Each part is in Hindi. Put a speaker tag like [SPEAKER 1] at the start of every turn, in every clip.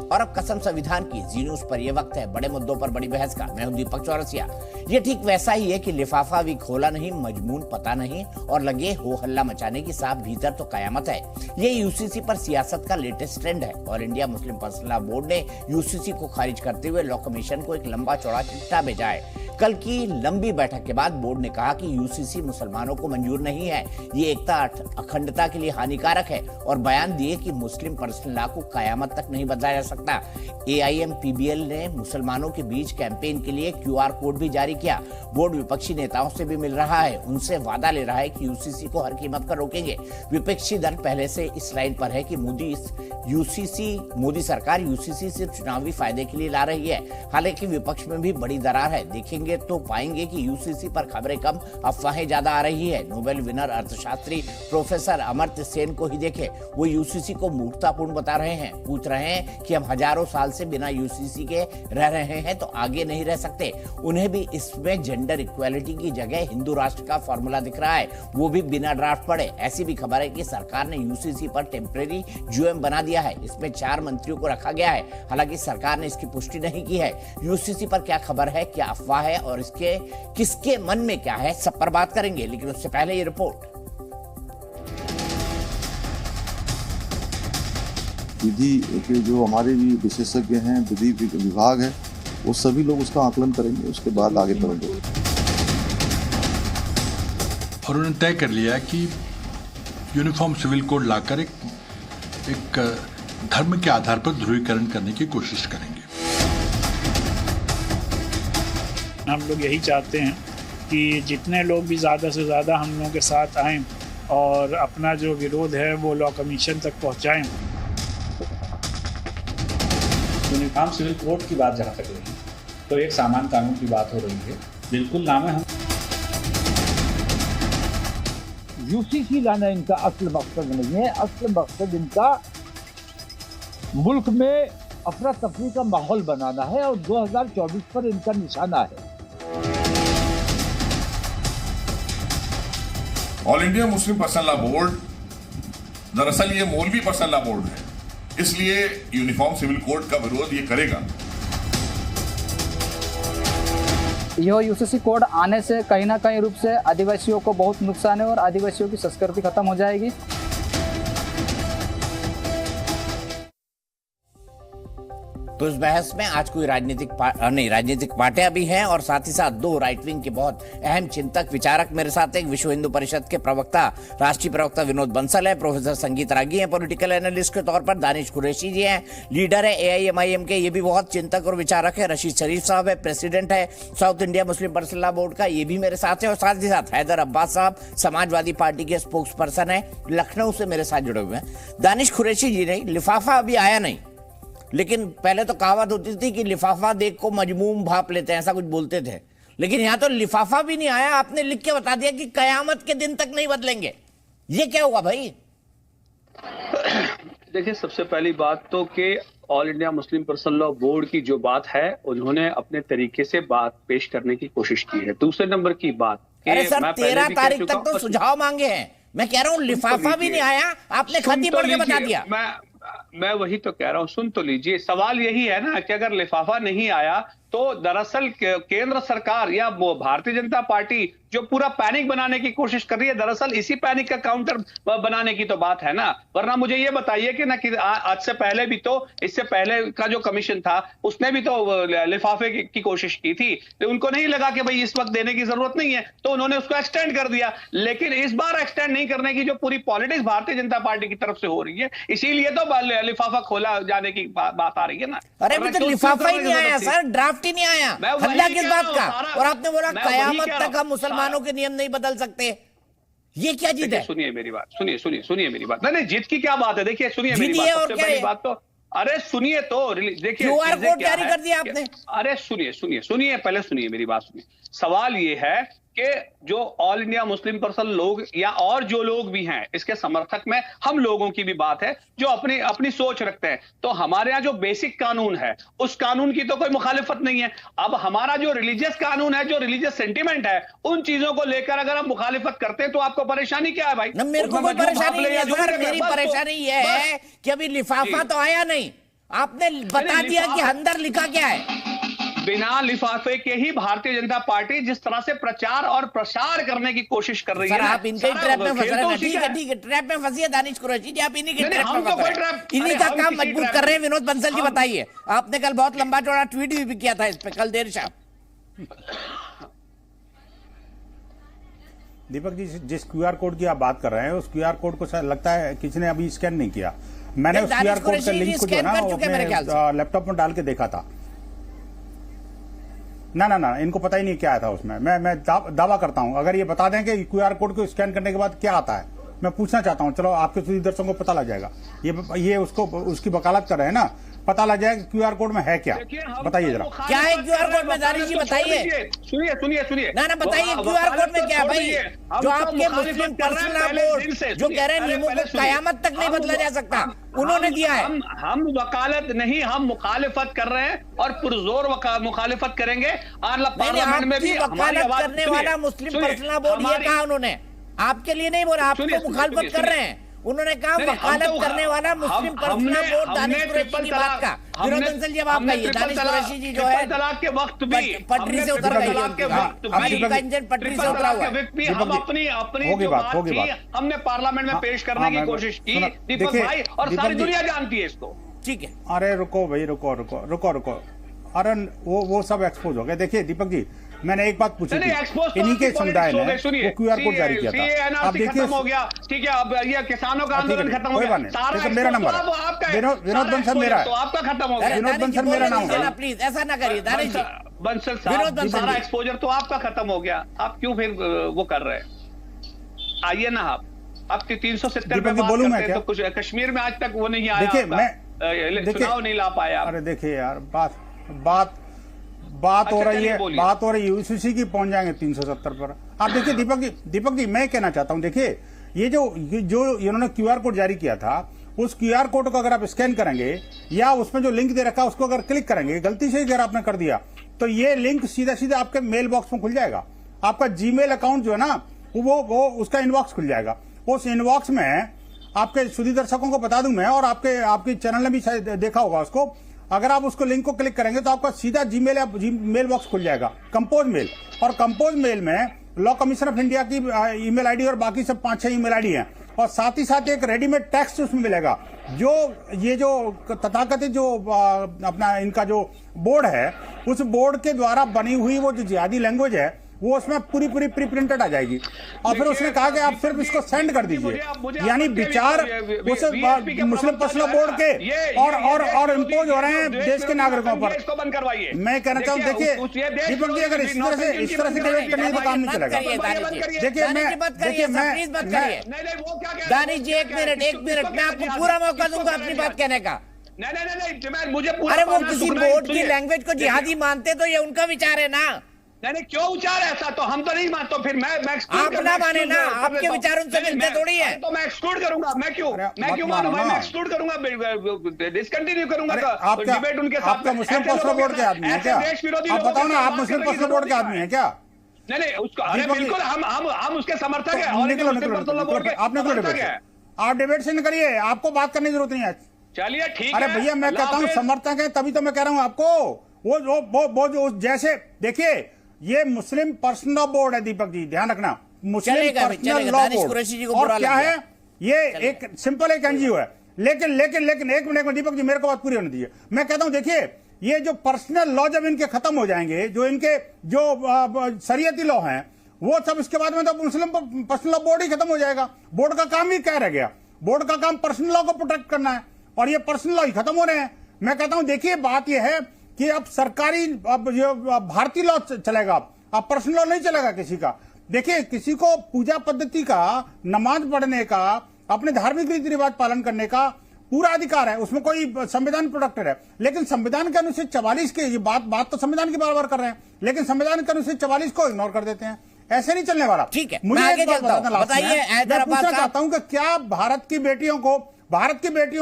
[SPEAKER 1] और अब कसम संविधान की जी न्यूज पर यह वक्त है बड़े मुद्दों पर बड़ी बहस का। मैं हूं दीपक चौरसिया। ये ठीक वैसा ही है कि लिफाफा अभी खोला नहीं, मजमून पता नहीं और लगे हो हल्ला मचाने की, साफ भीतर तो कयामत है। ये यूसीसी पर सियासत का लेटेस्ट ट्रेंड है और India Muslim personal law board ने यूसीसी को खारिज करते हुए लॉ कमीशन को एक लंबा चौड़ा चिट्ठा भेजा है। कल की लंबी बैठक के बाद बोर्ड ने कहा कि यूसीसी मुसलमानों को मंजूर नहीं है, ये एकता अखंडता के लिए हानिकारक है और बयान दिए कि मुस्लिम पर्सनल लॉ को कयामत तक नहीं बदला जा सकता। AIM-PBL ने मुसलमानों के बीच कैंपेन के लिए QR कोड भी जारी किया। बोर्ड विपक्षी नेताओं से भी मिल रहा है, उनसे वादा ले रहा है कि यूसीसी को हर कीमत पर रोकेंगे। विपक्षी दल पहले से इस लाइन पर है कि मोदी सरकार यूसीसी सिर्फ चुनावी फायदे के लिए ला रही है। हालांकि विपक्ष में भी बड़ी दरार है। देखेंगे तो पाएंगे कि यूसीसी पर खबरें कम, अफवाहें ज्यादा आ रही है। नोबेल विनर अर्थशास्त्री प्रोफेसर अमर्त्य सेन को ही देखें, वो यूसीसी को मूर्खतापूर्ण बता रहे हैं। पूछ रहे हैं कि हम हजारों साल से बिना यूसीसी के रह रहे हैं तो आगे नहीं रह सकते। उन्हें भी इसमें जेंडर इक्वालिटी की जगह हिंदू राष्ट्र का फॉर्मूला दिख रहा है, वो भी बिना ड्राफ्ट पढ़े। ऐसी भी खबर है कि सरकार ने यूसीसी पर टेम्परेरी GOM बना दिया है। इसमें 4 मंत्रियों को रखा गया है। हालांकि सरकार ने इसकी पुष्टि नहीं की है। यूसीसी पर क्या खबर है, क्या अफवाह है और इसके किसके मन में क्या है, सब पर बात करेंगे। लेकिन उससे पहले ये रिपोर्ट।
[SPEAKER 2] विधि के जो हमारे भी विशेषज्ञ हैं, विधि विभाग है, वो सभी लोग उसका आकलन करेंगे, उसके बाद आगे बढ़ेंगे।
[SPEAKER 3] और उन्होंने तय कर लिया कि यूनिफॉर्म सिविल कोड लाकर एक धर्म के आधार पर ध्रुवीकरण करने की कोशिश करेंगे।
[SPEAKER 4] हम लोग यही चाहते हैं कि जितने लोग भी ज़्यादा से ज़्यादा हम लोगों के साथ आएं और अपना जो विरोध है वो लॉ कमीशन तक पहुंचाएं।
[SPEAKER 5] यूनिफॉर्म सिविल कोड की बात जहाँ तक रही तो एक सामान्य कानून की बात हो रही है। बिल्कुल नाम है। हम
[SPEAKER 6] यूसीसी लाना इनका असल मकसद नहीं है। असल मकसद इनका मुल्क में अफरा तफरी का माहौल बनाना है और 2024 पर इनका निशाना है।
[SPEAKER 7] All India Muslim personal law board दरअसल ये मौलवी पर्सनल लॉ बोर्ड है, इसलिए यूनिफॉर्म सिविल कोड का विरोध ये करेगा।
[SPEAKER 8] यह यूसीसी कोड आने से कहीं ना कहीं रूप से आदिवासियों को बहुत नुकसान है और आदिवासियों की संस्कृति खत्म हो जाएगी।
[SPEAKER 1] तो इस बहस में आज कोई राजनीतिक पार्टियां भी हैं और साथ ही साथ 2 राइट विंग के बहुत अहम चिंतक विचारक मेरे साथ। एक विश्व हिंदू परिषद के प्रवक्ता, राष्ट्रीय प्रवक्ता विनोद बंसल है, प्रोफेसर संगीत रागी हैं, पॉलिटिकल एनालिस्ट के तौर पर दानिश कुरैशी जी हैं, लीडर है AIM-IM के, ये भी बहुत चिंतक और विचारक है। रशीद शरीफ साहब है, प्रेसिडेंट है south India Muslim personal law board का, ये भी मेरे साथ है। और साथ ही साथ हैदर अब्बास साहब समाजवादी पार्टी के स्पोक्स पर्सन है, लखनऊ से मेरे साथ जुड़े हुए हैं। दानिश कुरैशी जी ने, लिफाफा अभी आया नहीं, लेकिन पहले तो कहावत होती थी कि लिफाफा देख को मजमूम भाप लेते हैं, ऐसा कुछ बोलते थे। लेकिन यहां तो लिफाफा भी नहीं आया, आपने लिख के बता दिया कि कयामत के दिन तक नहीं बदलेंगे। ये क्या हुआ भाई?
[SPEAKER 9] देखिए, सबसे पहली बात तो कि all India Muslim personal law board की जो बात है उन्होंने अपने तरीके से बात पेश करने की कोशिश की है। दूसरे नंबर की बात,
[SPEAKER 1] अरे सर 13 तारीख तक तो सुझाव मांगे हैं। मैं कह रहा हूं लिफाफा भी नहीं आया, आपने खत ही पढ़ के बता दिया।
[SPEAKER 9] मैं वही तो कह रहा हूं, सुन तो लीजिए। सवाल यही है ना कि अगर लिफाफा नहीं आया तो दरअसल केंद्र सरकार या वो भारतीय जनता पार्टी जो पूरा पैनिक बनाने की कोशिश कर रही है, दरअसल इसी पैनिक का काउंटर बनाने की तो बात है ना। वरना मुझे ये बताइए कि ना कि आज से पहले भी तो, इससे पहले का जो कमीशन था उसने भी तो लिफाफे की कोशिश की थी, तो उनको नहीं लगा कि भाई इस वक्त देने की जरूरत नहीं है तो उन्होंने उसको एक्सटेंड कर दिया। लेकिन इस बार एक्सटेंड नहीं करने की जो पूरी पॉलिटिक्स भारतीय जनता पार्टी की तरफ से हो रही है, इसीलिए तो लिफाफा खोला जाने की बात आ रही है ना।
[SPEAKER 1] अरे अभी तो लिफाफा ही नहीं आया सर, ड्राफ्ट ही नहीं आया, हल्ला किस बात का? और आपने बोला कयामत तक हम मुसलमानों के नियम नहीं बदल सकते। ये क्या जिद है?
[SPEAKER 9] सुनिए मेरी बात, सुनिए मेरी बात। नहीं जिद की क्या बात है? देखिए सुनिए मेरी बात, सबसे पहली बात तो, अरे सुनिए तो, देखिए
[SPEAKER 1] QR कोड जारी कर दिया आपने।
[SPEAKER 9] अरे सुनिए पहले सुनिए मेरी बात सुनिए। सवाल ये है कि जो ऑल इंडिया मुस्लिम पर्सनल लोग या और जो लोग भी हैं इसके समर्थक में हम लोगों की भी बात है जो अपनी सोच रखते हैं। तो हमारे यहाँ जो बेसिक कानून है उस कानून की तो कोई मुखालिफत नहीं है। अब हमारा जो रिलीजियस कानून है, जो रिलीजियस सेंटिमेंट है, उन चीजों को लेकर अगर हम मुखालिफत करते हैं तो आपको परेशानी क्या है भाई?
[SPEAKER 1] मेरे को कोई परेशानी नहीं है सर, मेरी परेशानी ये है कि अभी लिफाफा तो आया नहीं, आपने बता दिया कि अंदर लिखा क्या है।
[SPEAKER 9] बिना लिफाफे के ही भारतीय जनता पार्टी जिस तरह से प्रचार और प्रसार करने की कोशिश कर रही है,
[SPEAKER 1] आप इनके ट्रैप में फंस रहे हैं। ठीक है, ट्रैप में फंसिए दानिश कुरैशी जी, आप इन्हीं के ट्रैप में फंस रहे हैं, इन्हीं का काम मजबूत कर रहे हैं। विनोद बंसल जी बताइए, आपने कल बहुत लंबा चौड़ा ट्वीट भी किया था इस पे, कल देर शाम।
[SPEAKER 10] दीपक जी, जिस क्यूआर कोड की आप बात कर रहे हैं उस क्यूआर कोड को लगता है किसी ने अभी स्कैन नहीं किया। मैंने उस क्यूआर कोड का लिंक को जो है ना लैपटॉप में डाल के देखा था। ना इनको पता ही नहीं क्या था उसमें। मैं दावा करता हूं, अगर ये बता दें कि क्यूआर कोड को स्कैन करने के बाद क्या आता है, मैं पूछना चाहता हूं। चलो आपके सभी दर्शकों को पता लग जाएगा, ये उसको उसकी वकालत कर रहे हैं ना, पता लग जाएगा क्यूआर कोड में है क्या। बताइए जरा
[SPEAKER 1] क्या है क्यूआर कोड में, दानिश जी बताइए।
[SPEAKER 9] सुनिए
[SPEAKER 1] ना बताइए क्यूआर कोड में क्या है भाई। जो आपके मुस्लिम पर्सनल लॉ बोर्ड जो कह रहे हैं नियमों को कयामत तक नहीं बदला जा सकता, उन्होंने दिया है।
[SPEAKER 9] हम वकालत नहीं, हम मुखालिफत कर रहे हैं और पुरजोर मुखालिफत करेंगे। पार्लियामेंट में भी
[SPEAKER 1] वकालत करने वाला मुस्लिम पर्सनल लॉ बोर्ड ये कहा उन्होंने, आपके लिए नहीं बोला, आपको मुखालिफत कर रहे हैं। उन्होंने कहा वकालत करने वाला मुस्लिम पर्सनल बोर्ड दानिश कुरैशी की बात का। विनोद बंसल जी अब आप कहिए, दानिश कुरैशी जी जो है
[SPEAKER 9] तलाक के वक्त भी
[SPEAKER 1] पटरी से उतर गई, इंजन पटरी से उतरा हुआ है।
[SPEAKER 9] हम अपनी जो बात थी हमने पार्लियामेंट में पेश करने की कोशिश की दीपक भाई, और सारी दुनिया जानती है इसको।
[SPEAKER 1] ठीक है,
[SPEAKER 10] अरे रुको भाई, रुको। अरे वो सब एक्सपोज हो गए। देखिए दीपक जी, मैंने एक बात पूछी थी, इन्हीं के समुदाय ने वो क्यूआर कोड जारी किया था। आप देखिए,
[SPEAKER 9] हो गया, ठीक है, अब ये किसानों का आंदोलन खत्म हो गया,
[SPEAKER 10] सारा मेरा नंबर है, विनोद बंसल मेरा है,
[SPEAKER 9] तो आपका खत्म हो गया।
[SPEAKER 10] विनोद बंसल मेरा नाम है,
[SPEAKER 1] प्लीज ऐसा ना करिए दानिश जी।
[SPEAKER 9] बंसल साहब, सारा एक्सपोजर तो आपका खत्म हो गया, आप क्यों फिर वो कर रहे हैं? आइए ना आप 370 पे बात करते हैं तो कुछ कश्मीर में आज तक वो नहीं आया।
[SPEAKER 10] देखिए मैं
[SPEAKER 9] चुनाव नहीं ला पाया।
[SPEAKER 10] अरे देखिए यार, बात हो रही है यूसीसी की, पहुंच जाएंगे 370 पर। आप देखिए दीपक जी मैं कहना चाहता हूं, देखिए ये जो इन्होंने क्यूआर कोड जारी किया था, उस क्यूआर कोड को अगर आप स्कैन करेंगे या उसमें जो लिंक दे रखा है उसको अगर क्लिक करेंगे, गलती से अगर आपने कर दिया तो ये लिंक सीधा आपके मेल बॉक्स में खुल जाएगा। आपका जीमेल अकाउंट जो है ना वो उसका इनबॉक्स खुल जाएगा। उस इनबॉक्स में आपके सुधी दर्शकों को बता दूं मैं, और आपके चैनल ने भी शायद देखा होगा उसको, अगर आप उसको लिंक को क्लिक करेंगे तो आपका सीधा जीमेल या मेल बॉक्स खुल जाएगा, कंपोज मेल। और कंपोज मेल में लॉ कमीशन ऑफ इंडिया की ईमेल आईडी और बाकी सब 5-6 ईमेल आईडी हैं, और साथ ही साथ एक रेडीमेड टेक्स्ट उसमें मिलेगा। ये जो तथाकथित जो अपना इनका जो बोर्ड है, उस बोर्ड के द्वारा बनी हुई वो जो जिहादी लैंग्वेज है वो उसमें पूरी प्री प्रिंटेड आ जाएगी। और फिर उसने कहा कि आप सिर्फ इसको सेंड कर दीजिए, यानी विचार उस मुस्लिम पर्सनल बोर्ड के और इम्पोज हो रहे हैं देश के नागरिकों पर। मैं कहना चाहूँ, देखिए दीपक जी, अगर इस तरह से डिबेट करने तो काम नहीं चलेगा। देखिए मैं
[SPEAKER 1] दानिश जी एक मिनट मैं आपको पूरा मौका दूंगा अपनी बात कहने का।
[SPEAKER 9] नहीं मुझे
[SPEAKER 1] अरे वो किसी बोर्ड की लैंग्वेज को जिहादी मानते तो ये उनका विचार है ना।
[SPEAKER 9] नहीं क्यों विचार है ऐसा? तो हम तो नहीं मानते, फिर मैं
[SPEAKER 1] आप ना माने ना, आपके विचार उनसे मिलते थोड़ी है।
[SPEAKER 9] तो मैं एक्सक्लूड करूंगा, मैं क्यों मानूं भाई? मैं एक्सक्लूड करूंगा, डिसकंटिन्यू करूंगा डिबेट उनके साथ।
[SPEAKER 10] आपका मुस्लिम पर्सनल बोर्ड के आदमी है क्या? आप बताओ ना, आप मुस्लिम पर्सनल बोर्ड के आदमी है क्या?
[SPEAKER 9] नहीं उसको, अरे बिल्कुल हम उसके समर्थक है। आप निकलो,
[SPEAKER 10] आप डिबेट से न करिए, आपको बात करने की जरूरत नहीं है।
[SPEAKER 9] चलिए ठीक है।
[SPEAKER 10] अरे भैया मैं कहता हूँ समर्थक है, तभी तो मैं कह रहा हूँ आपको। वो जो जैसे देखिए, ये मुस्लिम पर्सनल बोर्ड है दीपक जी, ध्यान रखना, मुस्लिम पर्सनल लॉ बोर्ड। और क्या है, ये एक सिंपल एक एनजीओ है। लेकिन एक मिनट दीपक जी, मेरे को बात पूरी होने दीजिए। मैं कहता हूं, देखिए ये जो पर्सनल लॉ जब इनके खत्म हो जाएंगे, जो इनके जो शरीयती लॉ हैं, वो सब इसके बाद में तो मुस्लिम पर्सनल लॉ बोर्ड ही खत्म हो जाएगा। बोर्ड का काम ही क्या रह गया? बोर्ड का काम पर्सनल लॉ को प्रोटेक्ट करना है, और ये पर्सनल लॉ ही खत्म हो रहे हैं। मैं कहता हूं, देखिए बात यह है कि अब सरकारी भारतीय लॉ चलेगा, अब पर्सनल लॉ नहीं चलेगा किसी का। देखिए किसी को पूजा पद्धति का, नमाज पढ़ने का, अपने धार्मिक रीति रिवाज पालन करने का पूरा अधिकार है, उसमें कोई संविधान प्रोटेक्टेड है। लेकिन संविधान के अनुच्छेद 44 के, ये बात तो संविधान की बार बार कर रहे हैं, लेकिन संविधान के अनुच्छेद 44 को इग्नोर कर देते हैं। ऐसे नहीं चलने वाला।
[SPEAKER 1] ठीक है,
[SPEAKER 10] मुझे एक बात बताइए, मैं पूछना चाहता हूं कि क्या भारत की बेटियों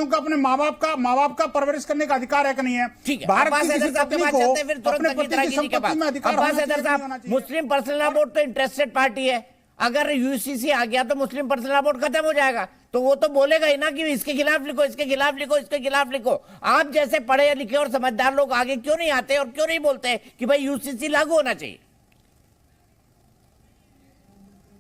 [SPEAKER 10] को अपने माँ बाप का परवरिश करने का अधिकार है कि नहीं है?
[SPEAKER 1] भारत की किसी पत्नी को अपने पति की संपत्ति में अधिकार होना चाहिए। मुस्लिम पर्सनल लॉ बोर्ड तो इंटरेस्टेड पार्टी है, अगर यूसीसी आ गया तो मुस्लिम पर्सनल लॉ बोर्ड खत्म हो जाएगा। तो वो तो बोलेगा ही ना कि इसके खिलाफ लिखो, इसके खिलाफ लिखो, इसके खिलाफ लिखो। आप जैसे पढ़े लिखे और समझदार लोग आगे क्यों नहीं आते और क्यों नहीं बोलते कि भाई यूसीसी लागू होना चाहिए?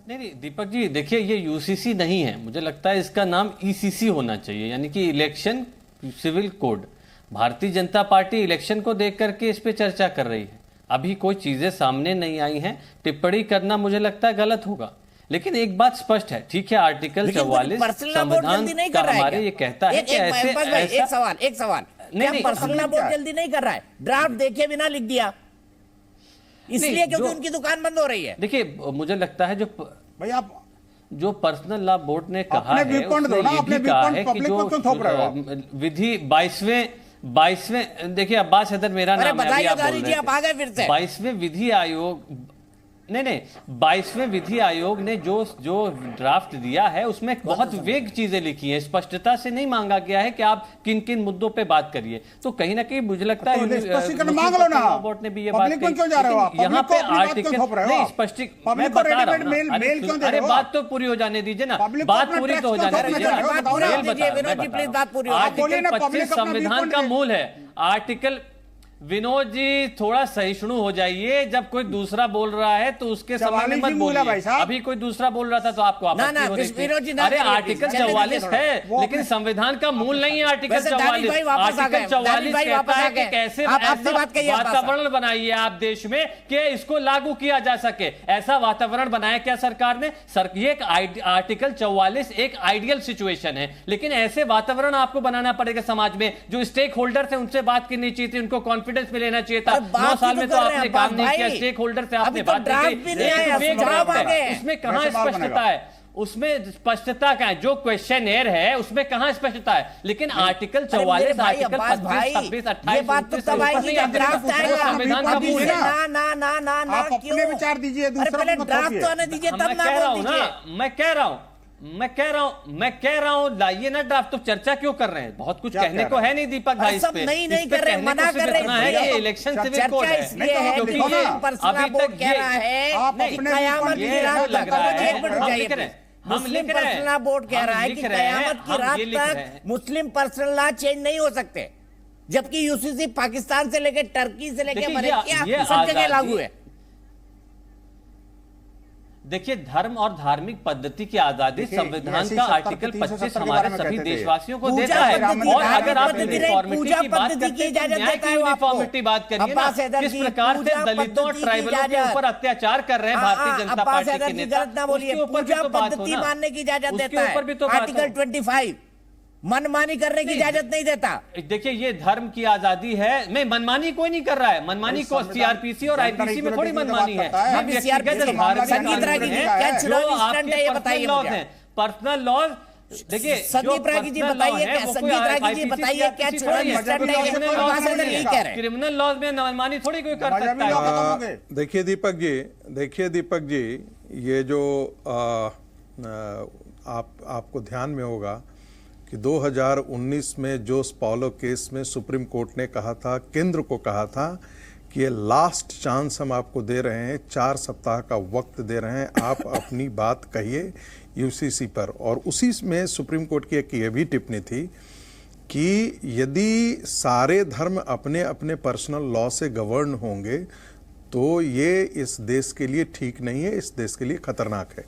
[SPEAKER 11] नहीं दीपक जी, देखिए ये यूसीसी नहीं है, मुझे लगता है इसका नाम ईसीसी होना चाहिए, यानी कि election civil code. Bharatiya Janata party election को देख करके इस पे चर्चा कर रही है। अभी कोई चीजें सामने नहीं आई हैं, टिप्पणी करना मुझे लगता है गलत होगा। लेकिन एक बात स्पष्ट है, ठीक है, आर्टिकल 44 संविधान का हमारे ये कहता है कि ऐसे
[SPEAKER 1] एक सवाल नहीं, पर्सनल बोर्ड जल्दी नहीं कर रहा है, ड्राफ्ट देखे बिना लिख दिया इसलिए क्योंकि उनकी दुकान बंद हो रही है।
[SPEAKER 11] देखिए मुझे लगता है
[SPEAKER 10] भाई आप
[SPEAKER 11] जो पर्सनल लॉ बोर्ड ने कहा है, उसने ये भी कहा है कि जो विधि 22वें देखिए अब्बास हैदर मेरा नाम है,
[SPEAKER 1] आप आ गए फिर से।
[SPEAKER 11] 22वें विधि आयोग नहीं 22वें विधि आयोग ने जो ड्राफ्ट दिया है उसमें बहुत वेग चीजें लिखी हैं, स्पष्टता से नहीं मांगा गया है कि आप किन किन मुद्दों पे बात करिए। तो कहीं ना कहीं मुझे लगता है बोर्ड ने भी ये बात कही। यहाँ पे आर्टिकल नहीं स्पष्टीकरण मैं बता रहा हूँ, अरे बात तो पूरी हो जाने दीजिए ना, बात पूरी तो हो जाने दीजिए। आर्टिकल 25 संविधान का मूल है। आर्टिकल विनोद जी थोड़ा सहिष्णु हो जाइए, जब कोई दूसरा बोल रहा है तो उसके समय में मत बोलिए। अभी कोई दूसरा बोल रहा था तो आपको आपत्ति हो रही थी। अरे आर्टिकल 44 है लेकिन संविधान का मूल नहीं है आर्टिकल 44। आर्टिकल 44 कहता है कि कैसे वातावरण बनाइए आप देश में कि इसको लागू किया जा सके। ऐसा वातावरण बनाया क्या सरकार ने? ये आर्टिकल 44 एक आइडियल सिचुएशन है, लेकिन ऐसे वातावरण आपको बनाना पड़ेगा समाज में। जो स्टेक होल्डर्स हैं उनसे बात करनी चाहिए थी, उनको कॉन्फिडेंस में लेना चाहिए था। 9 साल में तो आपने काम नहीं किया, स्टेक होल्डर से आपने बात नहीं की। उसमें कहां स्पष्टता है? उसमें स्पष्टता कहां है? जो क्वेश्चनएयर है उसमें कहां स्पष्टता है? लेकिन आर्टिकल 44, आर्टिकल 25, 26, 28 संविधान का मूल है।
[SPEAKER 10] आप अपने विचार दीजिए, दूसरों को
[SPEAKER 1] ड्राफ्ट तो आने दीजिए, तब ना बोल दीजिए।
[SPEAKER 11] मैं कह रहा हूं लाइए ना ड्राफ्ट। तो चर्चा क्यों कर रहे हैं? बहुत कुछ कहने को है नहीं दीपक भाई इस पे।
[SPEAKER 1] नहीं कर रहे, मना कर रहे हैं।
[SPEAKER 11] ये इलेक्शन सिविल कोड है, क्योंकि ये अभी तक
[SPEAKER 1] कह रहा है कयामत की रात तक मुस्लिम पर्सनल बोर्ड कह रहा है कि कयामत की रात तक मुस्लिम पर्सनल लॉ चेंज नहीं हो सकते, जबकि यूसीसी पाकिस्तान से लेकर टर्की से लेकर मलेशिया सब जगह लागू है।
[SPEAKER 11] देखिए धर्म और धार्मिक पद्धति की आजादी संविधान का आर्टिकल 25 हमारे सभी देशवासियों को देता है। और अगर आप यूनिफॉर्मिटी की बात करते हैं, न्याय की यूनिफॉर्मिटी बात करिए ना, किस प्रकार से दलितों और ट्राइबलों के ऊपर अत्याचार कर रहे हैं भारतीय जनता पार्टी के नेता, उसके ऊपर भी तो बात हो ना,
[SPEAKER 1] मानने की इजाजत देता
[SPEAKER 11] उसके ऊपर भी तो
[SPEAKER 1] आर्टिकल 25 मनमानी करने की इजाजत नहीं देता।
[SPEAKER 11] देखिए ये धर्म की आजादी है, मैं मनमानी कोई नहीं कर रहा है। मनमानी को सीआरपीसी और आईपीसी में थोड़ी मनमानी है। पर्सनल लॉज देखिए
[SPEAKER 1] संदीप रागी जी बताइए क्या
[SPEAKER 11] क्रिमिनल लॉज में मनमानी थोड़ी कोई कर सकता है।
[SPEAKER 12] देखिए दीपक जी ये जो आपको ध्यान में होगा कि 2019 में जोस पॉलो केस में सुप्रीम कोर्ट ने कहा था, केंद्र को कहा था कि ये लास्ट चांस हम आपको दे रहे हैं, 4 सप्ताह का वक्त दे रहे हैं, आप अपनी बात कहिए यूसीसी पर। और उसी में सुप्रीम कोर्ट की एक ये भी टिप्पणी थी कि यदि सारे धर्म अपने अपने पर्सनल लॉ से गवर्न होंगे तो ये इस देश के लिए ठीक नहीं है, इस देश के लिए खतरनाक है।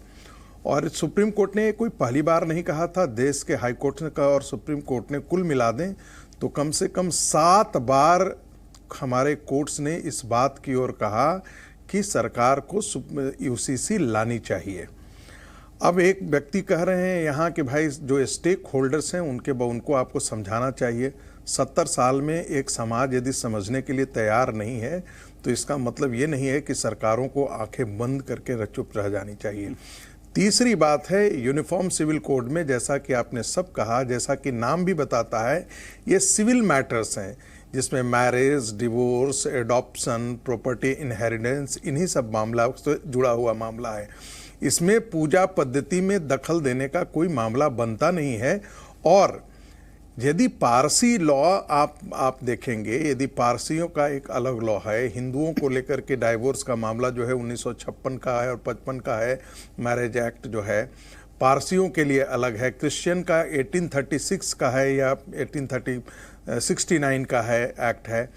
[SPEAKER 12] और सुप्रीम कोर्ट ने कोई पहली बार नहीं कहा था, देश के हाई कोर्ट ने कहा और सुप्रीम कोर्ट ने कुल मिला दें तो कम से कम 7 बार हमारे कोर्ट्स ने इस बात की ओर कहा कि सरकार को यूसीसी लानी चाहिए। अब एक व्यक्ति कह रहे हैं यहाँ कि भाई जो स्टेक होल्डर्स हैं उनको आपको समझाना चाहिए। 70 साल में एक समाज यदि समझने के लिए तैयार नहीं है तो इसका मतलब ये नहीं है कि सरकारों को आंखें बंद करके चुप रह जानी चाहिए। तीसरी बात है यूनिफॉर्म सिविल कोड में, जैसा कि आपने सब कहा, जैसा कि नाम भी बताता है, ये सिविल मैटर्स हैं जिसमें marriage, divorce, adoption, property inheritance, इन्हीं सब मामला से जुड़ा हुआ मामला है। इसमें पूजा पद्धति में दखल देने का कोई मामला बनता नहीं है। और यदि पारसी लॉ आप देखेंगे, यदि पारसियों का एक अलग लॉ है, हिंदुओं को लेकर के डाइवोर्स का मामला जो है 1956 का है और 55 का है मैरिज एक्ट जो है, पारसियों के लिए अलग है, क्रिश्चियन का 1836 का है या 1869 का है एक्ट है।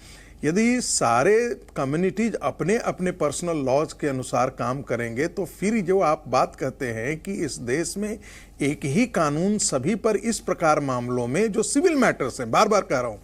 [SPEAKER 12] यदि सारे कम्युनिटीज अपने अपने पर्सनल लॉज के अनुसार काम करेंगे तो फिर जो आप बात कहते हैं कि इस देश में एक ही कानून सभी पर इस प्रकार मामलों में जो सिविल मैटर्स हैं, बार बार कह रहा हूं,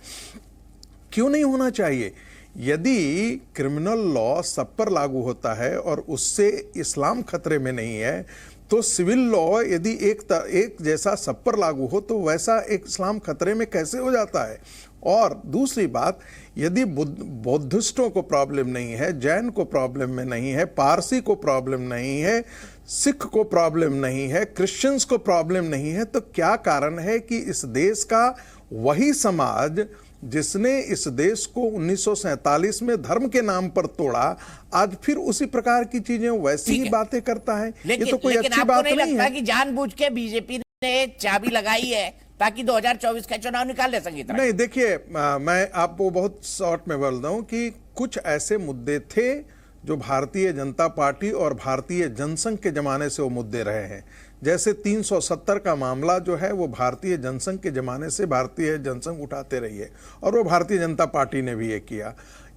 [SPEAKER 12] क्यों नहीं होना चाहिए? यदि क्रिमिनल लॉ सब पर लागू होता है और उससे इस्लाम खतरे में नहीं है, तो सिविल लॉ यदि एक जैसा सब पर लागू हो तो वैसा एक इस्लाम खतरे में कैसे हो जाता है? और दूसरी बात, यदि बौद्धिस्टों को प्रॉब्लम नहीं है, जैन को प्रॉब्लम में नहीं है, पारसी को प्रॉब्लम नहीं है, सिख को प्रॉब्लम नहीं है, क्रिश्चियंस को प्रॉब्लम नहीं है, तो क्या कारण है कि इस देश का वही समाज जिसने इस देश को 1947 में धर्म के नाम पर तोड़ा, आज फिर उसी प्रकार की चीजें वैसी ही बातें करता है? ये तो कोई अच्छी बात नहीं है।
[SPEAKER 1] कि जानबूझ के बीजेपी ने चाबी लगाई है ताकि 2024 का चुनाव निकाल ले सके?
[SPEAKER 12] नहीं, देखिए, मैं आपको बहुत शॉर्ट में बोल रहा हूं कि कुछ ऐसे मुद्दे थे जो भारतीय जनता पार्टी और भारतीय जनसंघ के जमाने से वो मुद्दे रहे हैं। जैसे 370 का मामला जो है वो भारतीय जनसंघ के जमाने से भारतीय जनसंघ उठाते रही है और वो भारतीय जनता पार्टी ने भी ये किया।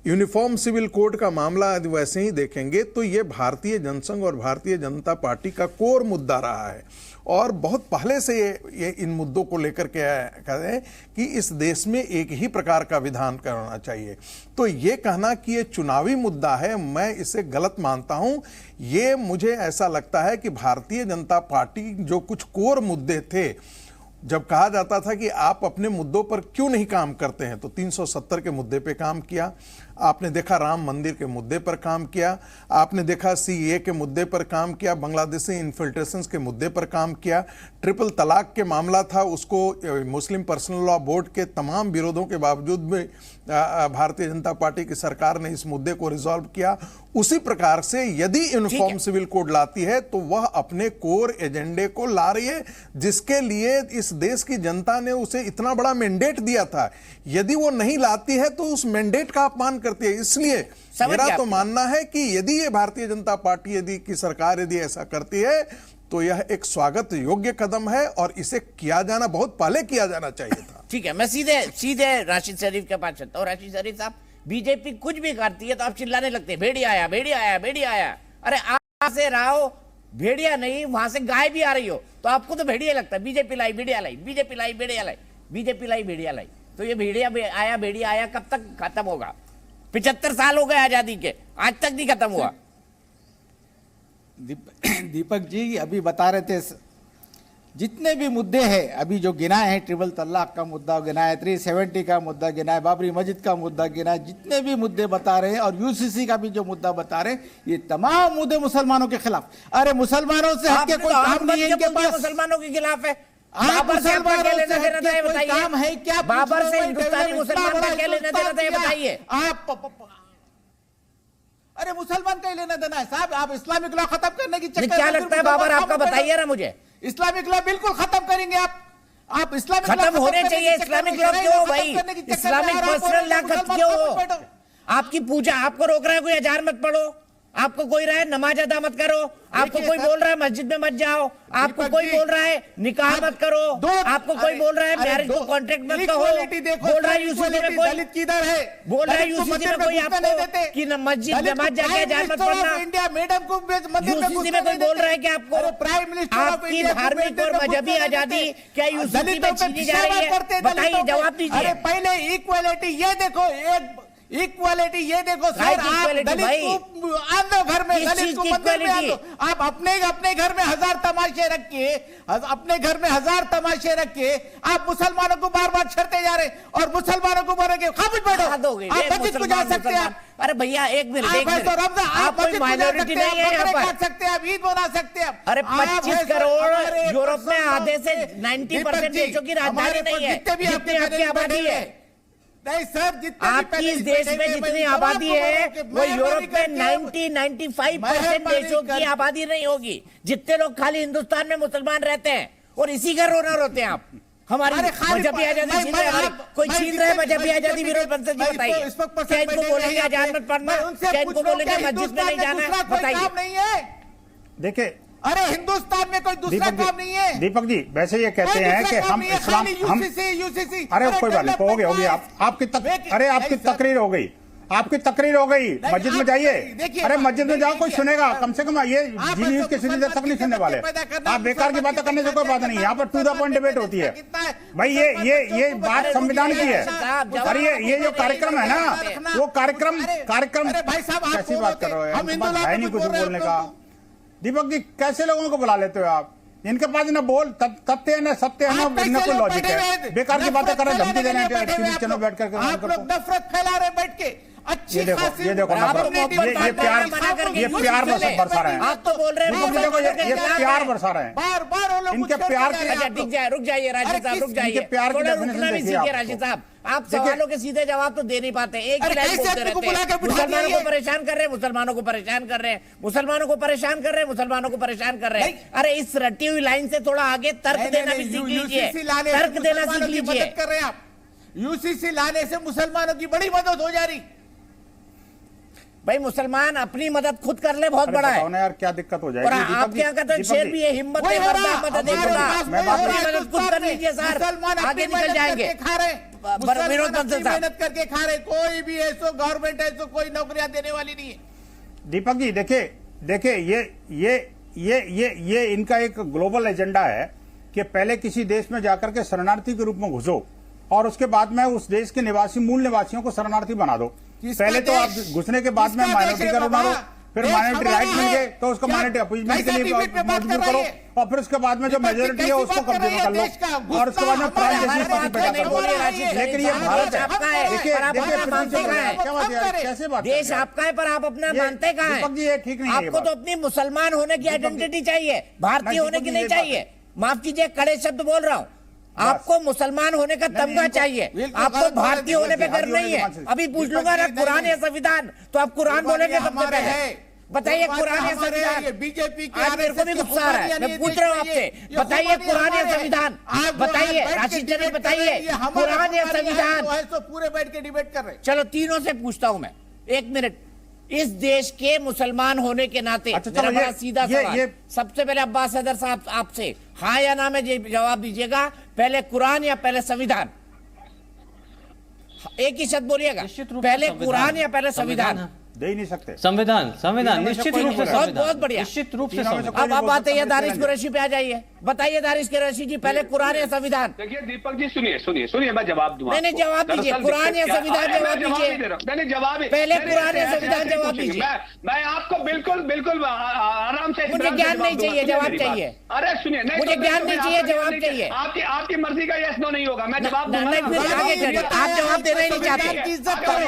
[SPEAKER 12] यूनिफॉर्म सिविल कोड का मामला यदि वैसे ही देखेंगे तो ये भारतीय जनसंघ और भारतीय जनता पार्टी का कोर मुद्दा रहा है और बहुत पहले से ये इन मुद्दों को लेकर के कहते हैं कि इस देश में एक ही प्रकार का विधान करना चाहिए। तो ये कहना कि ये चुनावी मुद्दा है, मैं इसे गलत मानता हूं। ये मुझे ऐसा लगता है कि भारतीय जनता पार्टी जो कुछ कोर मुद्दे थे, जब कहा जाता था कि आप अपने मुद्दों पर क्यों नहीं काम करते हैं, तो 370 के मुद्दे पे काम किया, आपने देखा राम मंदिर के मुद्दे पर काम किया, आपने देखा सीए के मुद्दे पर काम किया, बांग्लादेशी इन्फिल्ट्रेशंस के मुद्दे पर काम किया, ट्रिपल तलाक के मामला था, उसको मुस्लिम पर्सनल लॉ बोर्ड के तमाम विरोधों के बावजूद भी भारतीय जनता पार्टी की सरकार ने इस मुद्दे को रिजॉल्व किया। उसी प्रकार से यदि यूनिफॉर्म सिविल कोड लाती है तो वह अपने कोर एजेंडे को ला रही है, जिसके लिए इस देश की जनता ने उसे इतना बड़ा मैंडेट दिया था। यदि वो नहीं लाती है तो उस मैंडेट का अपमान करती है। इसलिए मेरा तो मानना है कि यदि ये भारतीय जनता पार्टी यदि की सरकार यदि ऐसा करती है तो यह एक स्वागत योग्य कदम है और इसे किया जाना बहुत पहले किया जाना चाहिए था।
[SPEAKER 1] ठीक है, मैं सीधे राशिद शरीफ के पास चलता हूँ। राशिद शरीफ साहब, बीजेपी कुछ भी करती है तो आप चिल्लाने लगते हैं, भेड़िया आया, भेड़िया आया, भेड़िया आया। अरे आप से रहो, भेड़िया नहीं, वहां से गाय भी आ रही हो तो आपको तो भेड़िया लगता है। बीजेपी लाई भेड़िया लाई, बीजेपी लाई भेड़िया लाई, बीजेपी लाई भेड़िया लाई। तो ये भेड़िया आया कब तक खत्म होगा? 75 साल हो गए आजादी के, आज तक नहीं खत्म हुआ।
[SPEAKER 13] दीपक जी अभी बता रहे थे, जितने भी मुद्दे हैं अभी जो गिनाए हैं, ट्रिपल तलाक का मुद्दा गिनाया, 370 का मुद्दा गिनाया, बाबरी मस्जिद का मुद्दा गिनाया, जितने भी मुद्दे बता रहे हैं और यूसीसी का भी जो मुद्दा बता रहे हैं, ये तमाम मुद्दे मुसलमानों के खिलाफ। अरे मुसलमानों से हटके कोई काम नहीं है इनके पास।
[SPEAKER 1] मुसलमानों के खिलाफ है।
[SPEAKER 13] बाबर से काम है क्या?
[SPEAKER 1] बाबर से हिंदुस्तानी मुसलमान का क्या लेना देना है बताइए
[SPEAKER 13] आप। अरे मुसलमान का ही लेना देना है साहब, आप इस्लामिक लॉ खत्म करने की चक्कर।
[SPEAKER 1] क्या लगता है बाबर आपका, बताइए ना मुझे।
[SPEAKER 13] इस्लामिक लॉ बिल्कुल खत्म करेंगे आप इस्लामिक
[SPEAKER 1] खत्म होने चाहिए। इस्लामिक लॉ क्यों भाई? इस्लामिक पर्सनल लॉ खत्म क्यों? आपकी पूजा आपको रोक रहा है कोई, अजान मत पढ़ो, आपको कोई रहा है नमाज अदा मत करो, आपको कोई बोल रहा है मस्जिद में मत जाओ, आपको कोई बोल रहा है निकाह मत करो, आपको कोई बोल रहा है मैरिज को कॉन्ट्रैक्ट मत कहो, बोल रहा है यूसीसी में कोई
[SPEAKER 13] किधर है,
[SPEAKER 1] बोल रहा है यूसीसी में कोई आपको कि मस्जिद नमाज जाके अजान मत पढ़ना।
[SPEAKER 13] इंडिया मैडम को
[SPEAKER 1] यूसीसी में कोई बोल रहा है कि आपको
[SPEAKER 13] प्राइम मिनिस्टर
[SPEAKER 1] आपकी धार्मिक और मजहबी आजादी क्या यूसीसी में छीनी जा रही है? बताइए, जवाब दीजिए।
[SPEAKER 13] अरे पहले इक्वालिटी ये देखो, इक्वालिटी ये देखो सर, आप दलित को आंदो घर में, दलित को मंदिर में आंदो। आप अपने घर में 1000 तमाशे रखिए, अपने घर में 1000 तमाशे रखिए, आप मुसलमानों को बार बार छेड़ते जा रहे और मुसलमानों को बोलेंगे खामोश बैठो, आप मस्जिद को जा सकते हैं।
[SPEAKER 1] अरे भैया एक मिनट, आप कोई माइनॉरिटी नहीं है यहाँ पर,
[SPEAKER 13] सकते हैं, आप ईद मना सकते हैं।
[SPEAKER 1] अरे 25 करोड़ यूरोप में आधे से 90% देशों की राजधानी नहीं है, जितनी आपकी आबादी है।
[SPEAKER 13] नहीं सर,
[SPEAKER 1] आपकी इस देश में जितनी आबादी है वो यूरोप में 90-95% देशों की आबादी नहीं होगी। जितने लोग खाली हिंदुस्तान में मुसलमान रहते हैं और इसी का रोना रोते हैं आप। हमारी मजहबी आजादी छीन रहे हैं, कोई छीन रहे मजहबी आजादी विरोध बंद जी बताइए। क्या इनको बोलेंगे अजान मत पढ़ना, क्या इनको बोलेंगे मस्जिद में नहीं जाना है? बताइए।
[SPEAKER 10] देखिए
[SPEAKER 13] अरे हिंदुस्तान में कोई दूसरा काम नहीं है।
[SPEAKER 10] दीपक जी वैसे ये कहते हैं कि हम इस्लाम हम
[SPEAKER 13] यूसीसी
[SPEAKER 10] अरे कोई बात नहीं, हो गई आपकी तकरीर हो गई, आपकी तकरीर हो गई। मस्जिद में जाइए, अरे मस्जिद में जाओ, कोई सुनेगा कम से कम। ये जी न्यूज के सीधे तक नहीं सुनने वाले। आप बेकार की बातें करने से कोई बात नहीं, यहाँ पर टू द पॉइंट डिबेट होती है भाई। ये बात संविधान की है। अरे ये जो कार्यक्रम है ना, वो कार्यक्रम कैसी बात कर रहे हो, है नहीं कुछ बोलने का। दीपक जी कैसे लोगों को बुला लेते हो आप? इनके पास ना बोल तथ्य है, ना सत्य है, ना कोई लॉजिक है। बेकार की बातें कर रहे, धमकी दे रहे हैं चैनल बैठ करके।
[SPEAKER 13] आप लोग नफरत फैला रहे बैठ के।
[SPEAKER 10] ये देखो ये प्यार बरसा रहे हैं।
[SPEAKER 1] आप तो बोल रहे हैं
[SPEAKER 10] देखो ये प्यार बरसा रहे हैं।
[SPEAKER 13] बार
[SPEAKER 10] इनके प्यार
[SPEAKER 1] के रुक जाइए राशिद साहब, रुक जाइए।
[SPEAKER 10] प्यार की
[SPEAKER 1] रुकना भी सीखिए राशिद साहब। आप सवालों के सीधे जवाब तो दे नहीं पाते, एक ही लाइन बोलते रहते हैं। मुसलमानों को परेशान कर रहे हैं, मुसलमानों को परेशान कर रहे हैं, मुसलमानों को परेशान कर रहे हैं, मुसलमानों को परेशान कर रहे हैं। अरे इस रटी हुई लाइन से थोड़ा आगे तर्क देना भी सीख लीजिए, तर्क देना सीख लीजिए।
[SPEAKER 13] कर रहे हैं आप, यूसीसी लाने से मुसलमानों की बड़ी मदद हो जा रही।
[SPEAKER 1] भाई मुसलमान अपनी मदद खुद कर ले, बहुत बड़ा है
[SPEAKER 10] यार, क्या दिक्कत हो जाएगी।
[SPEAKER 1] और आपके यहाँ का तो शेर भी है, हिम्मत है, मदद खुद कर लीजिए सर, आगे निकल जाएंगे।
[SPEAKER 13] मेहनत करके खा रहे, कोई भी ऐसो गवर्नमेंट ऐसो कोई नौकरियां देने वाली नहीं है।
[SPEAKER 10] दीपक जी देखिए ये इनका एक ग्लोबल एजेंडा है कि पहले किसी देश में जाकर के शरणार्थी के रूप में घुसो और उसके बाद में उस देश के मूल निवासियों को शरणार्थी बना दो। पहले तो आप घुसने के बाद में माइनॉरिटी का बना दो, फिर माइनॉरिटी राइट मिल गए तो उसको माइनॉरिटी अपॉइंटमेंट के लिए मजबूर करो, और फिर उसके बाद में जो मेजोरिटी है उसको कब्जे में कर लो, और उसके बाद में प्राइम जैसी स्थिति पैदा कर दो। लेकिन ये भारत है, कैसे बात,
[SPEAKER 1] देश आपका है पर आप अपना मानते कहाँ हैं?
[SPEAKER 10] ये ठीक नहीं है।
[SPEAKER 1] आपको तो अपनी मुसलमान होने की आइडेंटिटी चाहिए, भारतीय होने की नहीं चाहिए। माफ कीजिए, कड़े शब्द बोल रहा हूँ। आपको मुसलमान होने का तमगा चाहिए, आपको भारतीय होने पे गर्व नहीं है। अभी पूछ लूंगा ना कुरान या संविधान, तो आप कुरान बोलेंगे सबसे पहले। बताइए कुरान या संविधान।
[SPEAKER 13] बीजेपी के
[SPEAKER 1] आज मेरे को भी गुस्सा आ रहा है, मैं पूछ रहा हूँ आपसे, बताइए कुरान या संविधान, बताइए राशिद जनी, बताइए कुरान या संविधान।
[SPEAKER 13] पूरे बैठ के डिबेट कर रहे।
[SPEAKER 1] चलो तीनों से पूछता हूँ मैं, एक मिनट। इस देश के मुसलमान होने के नाते मेरा बड़ा सीधा सवाल, सबसे पहले अब्बास हैदर साहब आपसे हाँ या ना में जवाब दीजिएगा, पहले कुरान या पहले संविधान? एक ही शब्द बोलिएगा, पहले कुरान या पहले संविधान?
[SPEAKER 10] दे ही नहीं सकते।
[SPEAKER 11] संविधान निश्चित रूप से,
[SPEAKER 1] बहुत बढ़िया,
[SPEAKER 11] निश्चित रूप से।
[SPEAKER 1] अब आप आते हैं दानिश कुरैशी पे आ जाइए, बताइए दानिश कुरैशी जी, पहले कुरान या संविधान?
[SPEAKER 9] देखिए दीपक जी सुनिए, मैं जवाब दूंगा।
[SPEAKER 1] नहीं जवाब दीजिए, कुरान या संविधान जवाब दीजिए।
[SPEAKER 9] मैंने जवाब,
[SPEAKER 1] पहले कुरान या संविधान जवाब दीजिए।
[SPEAKER 9] मैं आपको बिल्कुल आराम से।
[SPEAKER 1] मुझे ज्ञान नहीं चाहिए, जवाब चाहिए।
[SPEAKER 9] अरे सुनिए,
[SPEAKER 1] मुझे ज्ञान नहीं चाहिए, जवाब चाहिए।
[SPEAKER 9] आपकी मर्जी का यस नो नहीं होगा, मैं जवाब
[SPEAKER 1] आगे चलिए। आप जवाब देना ही नहीं चाहते,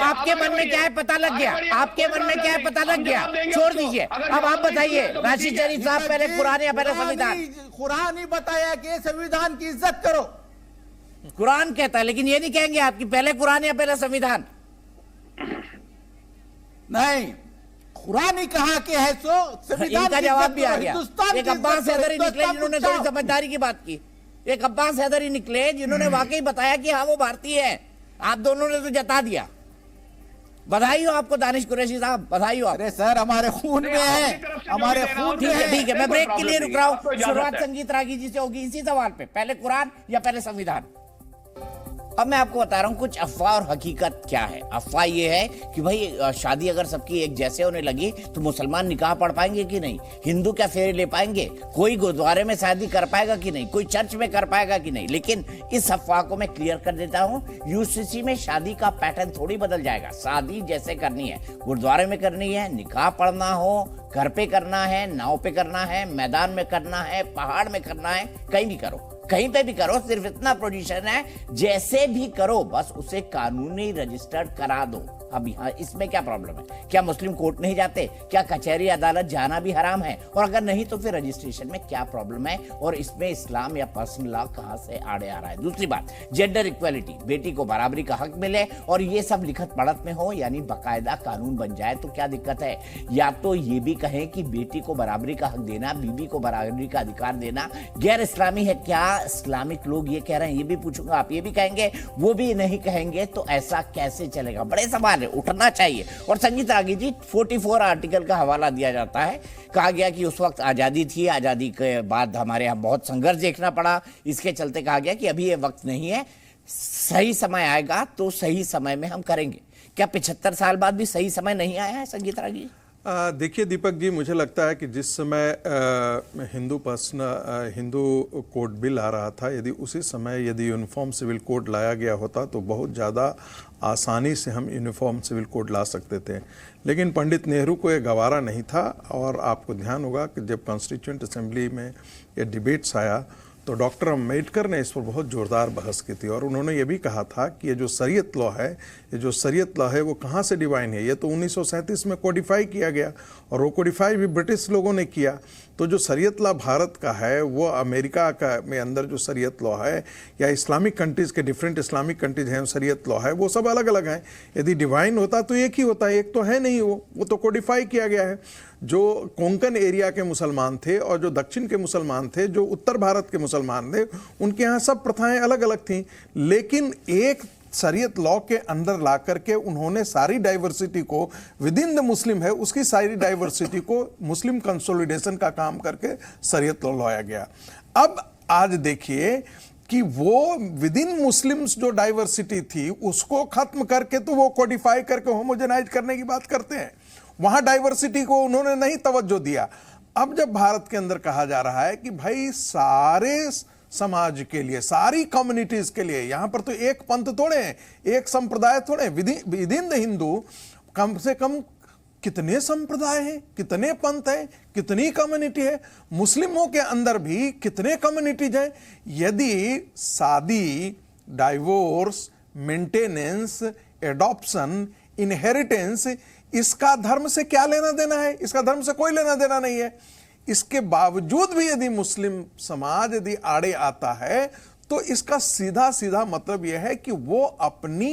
[SPEAKER 1] आपके मन में क्या है पता लग गया, आपके मन में क्या है पता लग गया, छोड़ दीजिए। अब आप बताइए राशिद जरीफ साहब, पहले कुरान या पहले संविधान?
[SPEAKER 13] कुरान ही बताया कि संविधान की इज्जत करो,
[SPEAKER 1] कुरान कहता है, लेकिन ये नहीं कहेंगे आपकी पहले कुरान या पहले संविधान?
[SPEAKER 13] नहीं, कुरान ही कहा कि है सो संविधान।
[SPEAKER 1] इनका जवाब भी आ गया। एक अब्बास हैदरी निकले जिन्होंने थोड़ी समझदारी की बात की, एक अब्बास हैदरी निकले जिन्होंने वाकई बताया कि हाँ वो भारतीय है। आप दोनों ने तो जता दिया। बधाई हो आपको दानिश कुरैशी साहब, बधाई हो।
[SPEAKER 13] अरे सर हमारे खून में है, हमारे खून में है।
[SPEAKER 1] ठीक है, मैं ब्रेक के लिए रुक रहा हूँ। शुरुआत संगीत रागी जी से होगी इसी सवाल पे, पहले कुरान या पहले संविधान? अब मैं आपको बता रहा हूँ कुछ अफवाह और हकीकत क्या है। अफवाह ये है कि भाई शादी अगर सबकी एक जैसे होने लगी तो मुसलमान निकाह पढ़ पाएंगे कि नहीं, हिंदू क्या फेरे ले पाएंगे, कोई गुरुद्वारे में शादी कर पाएगा कि नहीं, कोई चर्च में कर पाएगा कि नहीं। लेकिन इस अफवाह को मैं क्लियर कर देता हूँ, यूसीसी में शादी का पैटर्न थोड़ी बदल जाएगा। शादी जैसे करनी है, गुरुद्वारे में करनी है, निकाह पढ़ना हो, घर पे करना है, नाव पे करना है, मैदान में करना है, पहाड़ में करना है, कहीं भी करो, कहीं पे भी करो। सिर्फ इतना प्रोविजन है, जैसे भी करो बस उसे कानूनी रजिस्टर्ड करा दो। अब यहाँ इसमें क्या प्रॉब्लम है? क्या मुस्लिम कोर्ट नहीं जाते? क्या कचहरी अदालत जाना भी हराम है? और अगर नहीं तो फिर रजिस्ट्रेशन में क्या प्रॉब्लम है? और इसमें इस्लाम या पर्सनल लॉ कहाँ से आड़े आ रहा है? दूसरी बात, जेंडर इक्वालिटी, बेटी को बराबरी का हक मिले और ये सब लिखत पढ़त में हो, यानी बाकायदा कानून बन जाए तो क्या दिक्कत है? या तो ये भी कहें कि बेटी को बराबरी का हक देना, बीबी को बराबरी का अधिकार देना गैर इस्लामी है क्या? इस्लामिक लोग ये कह रहे हैं, ये भी पूछूंगा, आप ये भी कहेंगे, वो भी नहीं कहेंगे, तो ऐसा कैसे चलेगा? बड़े सवाल है, उठना चाहिए। और संगीत रागी जी, 44 आर्टिकल का हवाला दिया जाता है, कहा गया कि उस वक्त आज़ादी थी, आज़ादी के बाद हमारे यहाँ बहुत संघर्ष देखना पड़ा, इसके चलते कहा गया कि अभी ये वक्त नहीं है, सही समय आएगा तो सही समय में हम करेंगे। क्या 75 साल बाद भी सही समय नहीं आया है संगीत रागी?
[SPEAKER 12] देखिए दीपक जी, मुझे लगता है कि जिस समय हिंदू कोड बिल आ रहा था, यदि उसी समय यदि यूनिफॉर्म सिविल कोड लाया गया होता तो बहुत ज़्यादा आसानी से हम यूनिफॉर्म सिविल कोड ला सकते थे। लेकिन पंडित नेहरू को ये गवारा नहीं था। और आपको ध्यान होगा कि जब कॉन्स्टिट्यूएंट असेंबली में ये डिबेट्स आया तो डॉक्टर अम्बेडकर ने इस पर बहुत ज़ोरदार बहस की थी और उन्होंने ये भी कहा था कि ये जो शरीयत लॉ है, वो कहाँ से डिवाइन है? ये तो 1937 में कोडिफाई किया गया और वो कोडिफाई भी ब्रिटिश लोगों ने किया। तो जो शरीयत लॉ भारत का है, वो अमेरिका का में अंदर जो शरीयत लॉ है, या इस्लामिक कंट्रीज़ के डिफरेंट इस्लामिक कंट्रीज हैं शरीयत लॉ है, वो सब अलग अलग हैं। यदि डिवाइन होता तो एक ही होता है, एक तो है नहीं, वो तो कोडिफाई किया गया है। जो कोंकण एरिया के मुसलमान थे और जो दक्षिण के मुसलमान थे, जो उत्तर भारत के मुसलमान थे, उनके यहाँ सब प्रथाएं अलग अलग थीं। लेकिन एक शरीयत लॉ के अंदर ला करके उन्होंने सारी डाइवर्सिटी को, विद इन द मुस्लिम है उसकी सारी डाइवर्सिटी को मुस्लिम कंसोलिडेशन का काम करके शरीयत लॉ लाया गया। अब आज देखिए कि वो विद इन मुस्लिम्स जो डाइवर्सिटी थी उसको खत्म करके तो वो कोडिफाई करके होमोजेनाइज करने की बात करते हैं। वहां डाइवर्सिटी को उन्होंने नहीं तवज्जो दिया। अब जब भारत के अंदर कहा जा रहा है कि भाई सारे समाज के लिए, सारी कम्युनिटीज के लिए, यहां पर तो एक पंथ थोड़े हैं, एक संप्रदाय थोड़े हैं, विद इन द हिंदू कम से कम कितने संप्रदाय हैं, कितने पंथ हैं, कितनी कम्युनिटी है? मुस्लिमों के अंदर भी कितने कम्युनिटीज हैं? यदि शादी, डाइवोर्स, मेंटेनेंस, एडॉप्शन, इनहेरिटेंस, इसका धर्म से क्या लेना देना है? इसका धर्म से कोई लेना देना नहीं है। इसके बावजूद भी यदि मुस्लिम समाज यदि आड़े आता है तो इसका सीधा सीधा मतलब यह है कि वो अपनी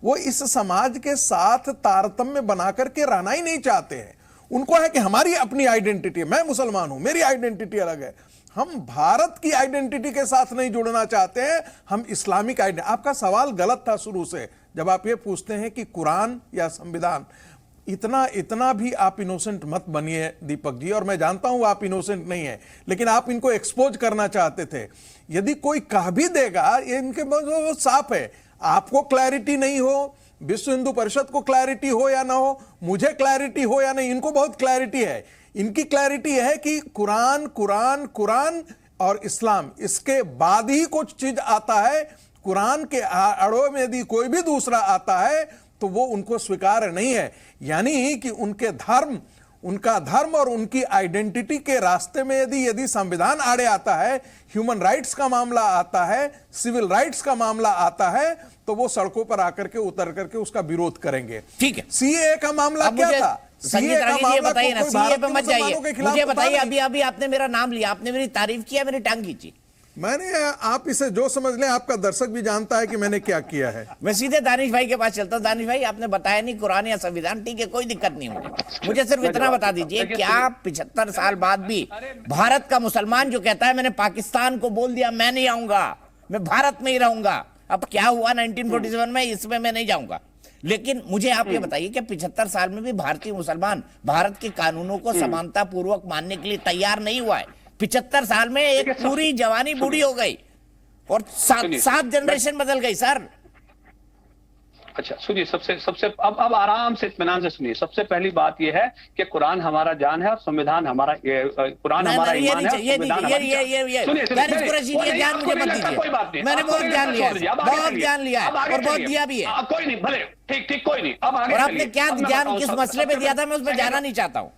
[SPEAKER 12] वो इस समाज के साथ तारतम्य बना करके रहना ही नहीं चाहते हैं। उनको है कि हमारी अपनी आइडेंटिटी है, मैं मुसलमान हूं, मेरी आइडेंटिटी अलग है, हम भारत की आइडेंटिटी के साथ नहीं जुड़ना चाहते हैं, हम इस्लामिक आइडेंटिटी। आपका सवाल गलत था शुरू से, जब आप ये पूछते हैं कि कुरान या संविधान। इतना भी आप इनोसेंट मत बनिए दीपक जी, और मैं जानता हूं आप इनोसेंट नहीं है, लेकिन आप इनको एक्सपोज करना चाहते थे। यदि कोई कह भी देगा, ये इनके वो साफ है, आपको क्लैरिटी नहीं हो, विश्व हिंदू परिषद को क्लैरिटी हो या ना हो, मुझे क्लैरिटी हो या नहीं, इनको बहुत क्लैरिटी है। इनकी क्लैरिटी है कि कुरान कुरान कुरान और इस्लाम, इसके बाद ही कुछ चीज आता है। कुरान के आड़ों में यदि कोई भी दूसरा आता है तो वो उनको स्वीकार नहीं है। यानी कि उनका धर्म और उनकी आइडेंटिटी के रास्ते में यदि संविधान आड़े आता है, ह्यूमन राइट्स का मामला आता है, सिविल राइट्स का मामला आता है, तो वो सड़कों पर आकर के उतर करके उसका विरोध करेंगे।
[SPEAKER 1] ठीक है,
[SPEAKER 12] सीए का मामला क्या था?
[SPEAKER 1] संगीत रागी जी, ये बताइए ना, सीए पे मत जाइए, मुझे बताइए। अभी आपने मेरा नाम लिया, आपने मेरी तारीफ किया, मेरी टांग खींची।
[SPEAKER 12] मैंने, आप इसे जो समझ लें, आपका दर्शक भी जानता है कि मैंने क्या किया है।
[SPEAKER 1] मैं सीधे दानिश भाई के पास चलता हूं। दानिश भाई, आपने बताया नहीं कुरान या संविधान, ठीक है, कोई दिक्कत नहीं मुझे सिर्फ इतना बता दीजिए, क्या 75 साल बाद भी भारत का मुसलमान जो कहता है मैंने पाकिस्तान को बोल दिया मैं नहीं आऊंगा, मैं भारत में ही रहूंगा, अब क्या हुआ 1947 में, इसमें मैं नहीं जाऊंगा, लेकिन मुझे आप ये बताइए कि 75 साल में भी भारतीय मुसलमान भारत के कानूनों को समानता पूर्वक मानने के लिए तैयार नहीं हुआ है। 75 साल में एक पूरी जवानी बूढ़ी हो गई और 7 जनरेशन बदल गई सर।
[SPEAKER 9] अच्छा सुनिए, सबसे अब आराम से इत्मीनान से सुनिए। सबसे पहली बात यह है कि कुरान हमारा जान है और संविधान हमारा, कुरान हमारा ईमान है।
[SPEAKER 1] ये ज्ञान मुझे मत दीजिए, मैंने बहुत ज्ञान लिया है, बहुत ज्ञान लिया है और बहुत दिया भी है।
[SPEAKER 9] कोई नहीं, भले ठीक, कोई नहीं। अब
[SPEAKER 1] और आपने क्या ज्ञान किस मसले पे दिया था, मैं उस पर जाना नहीं चाहता हूँ।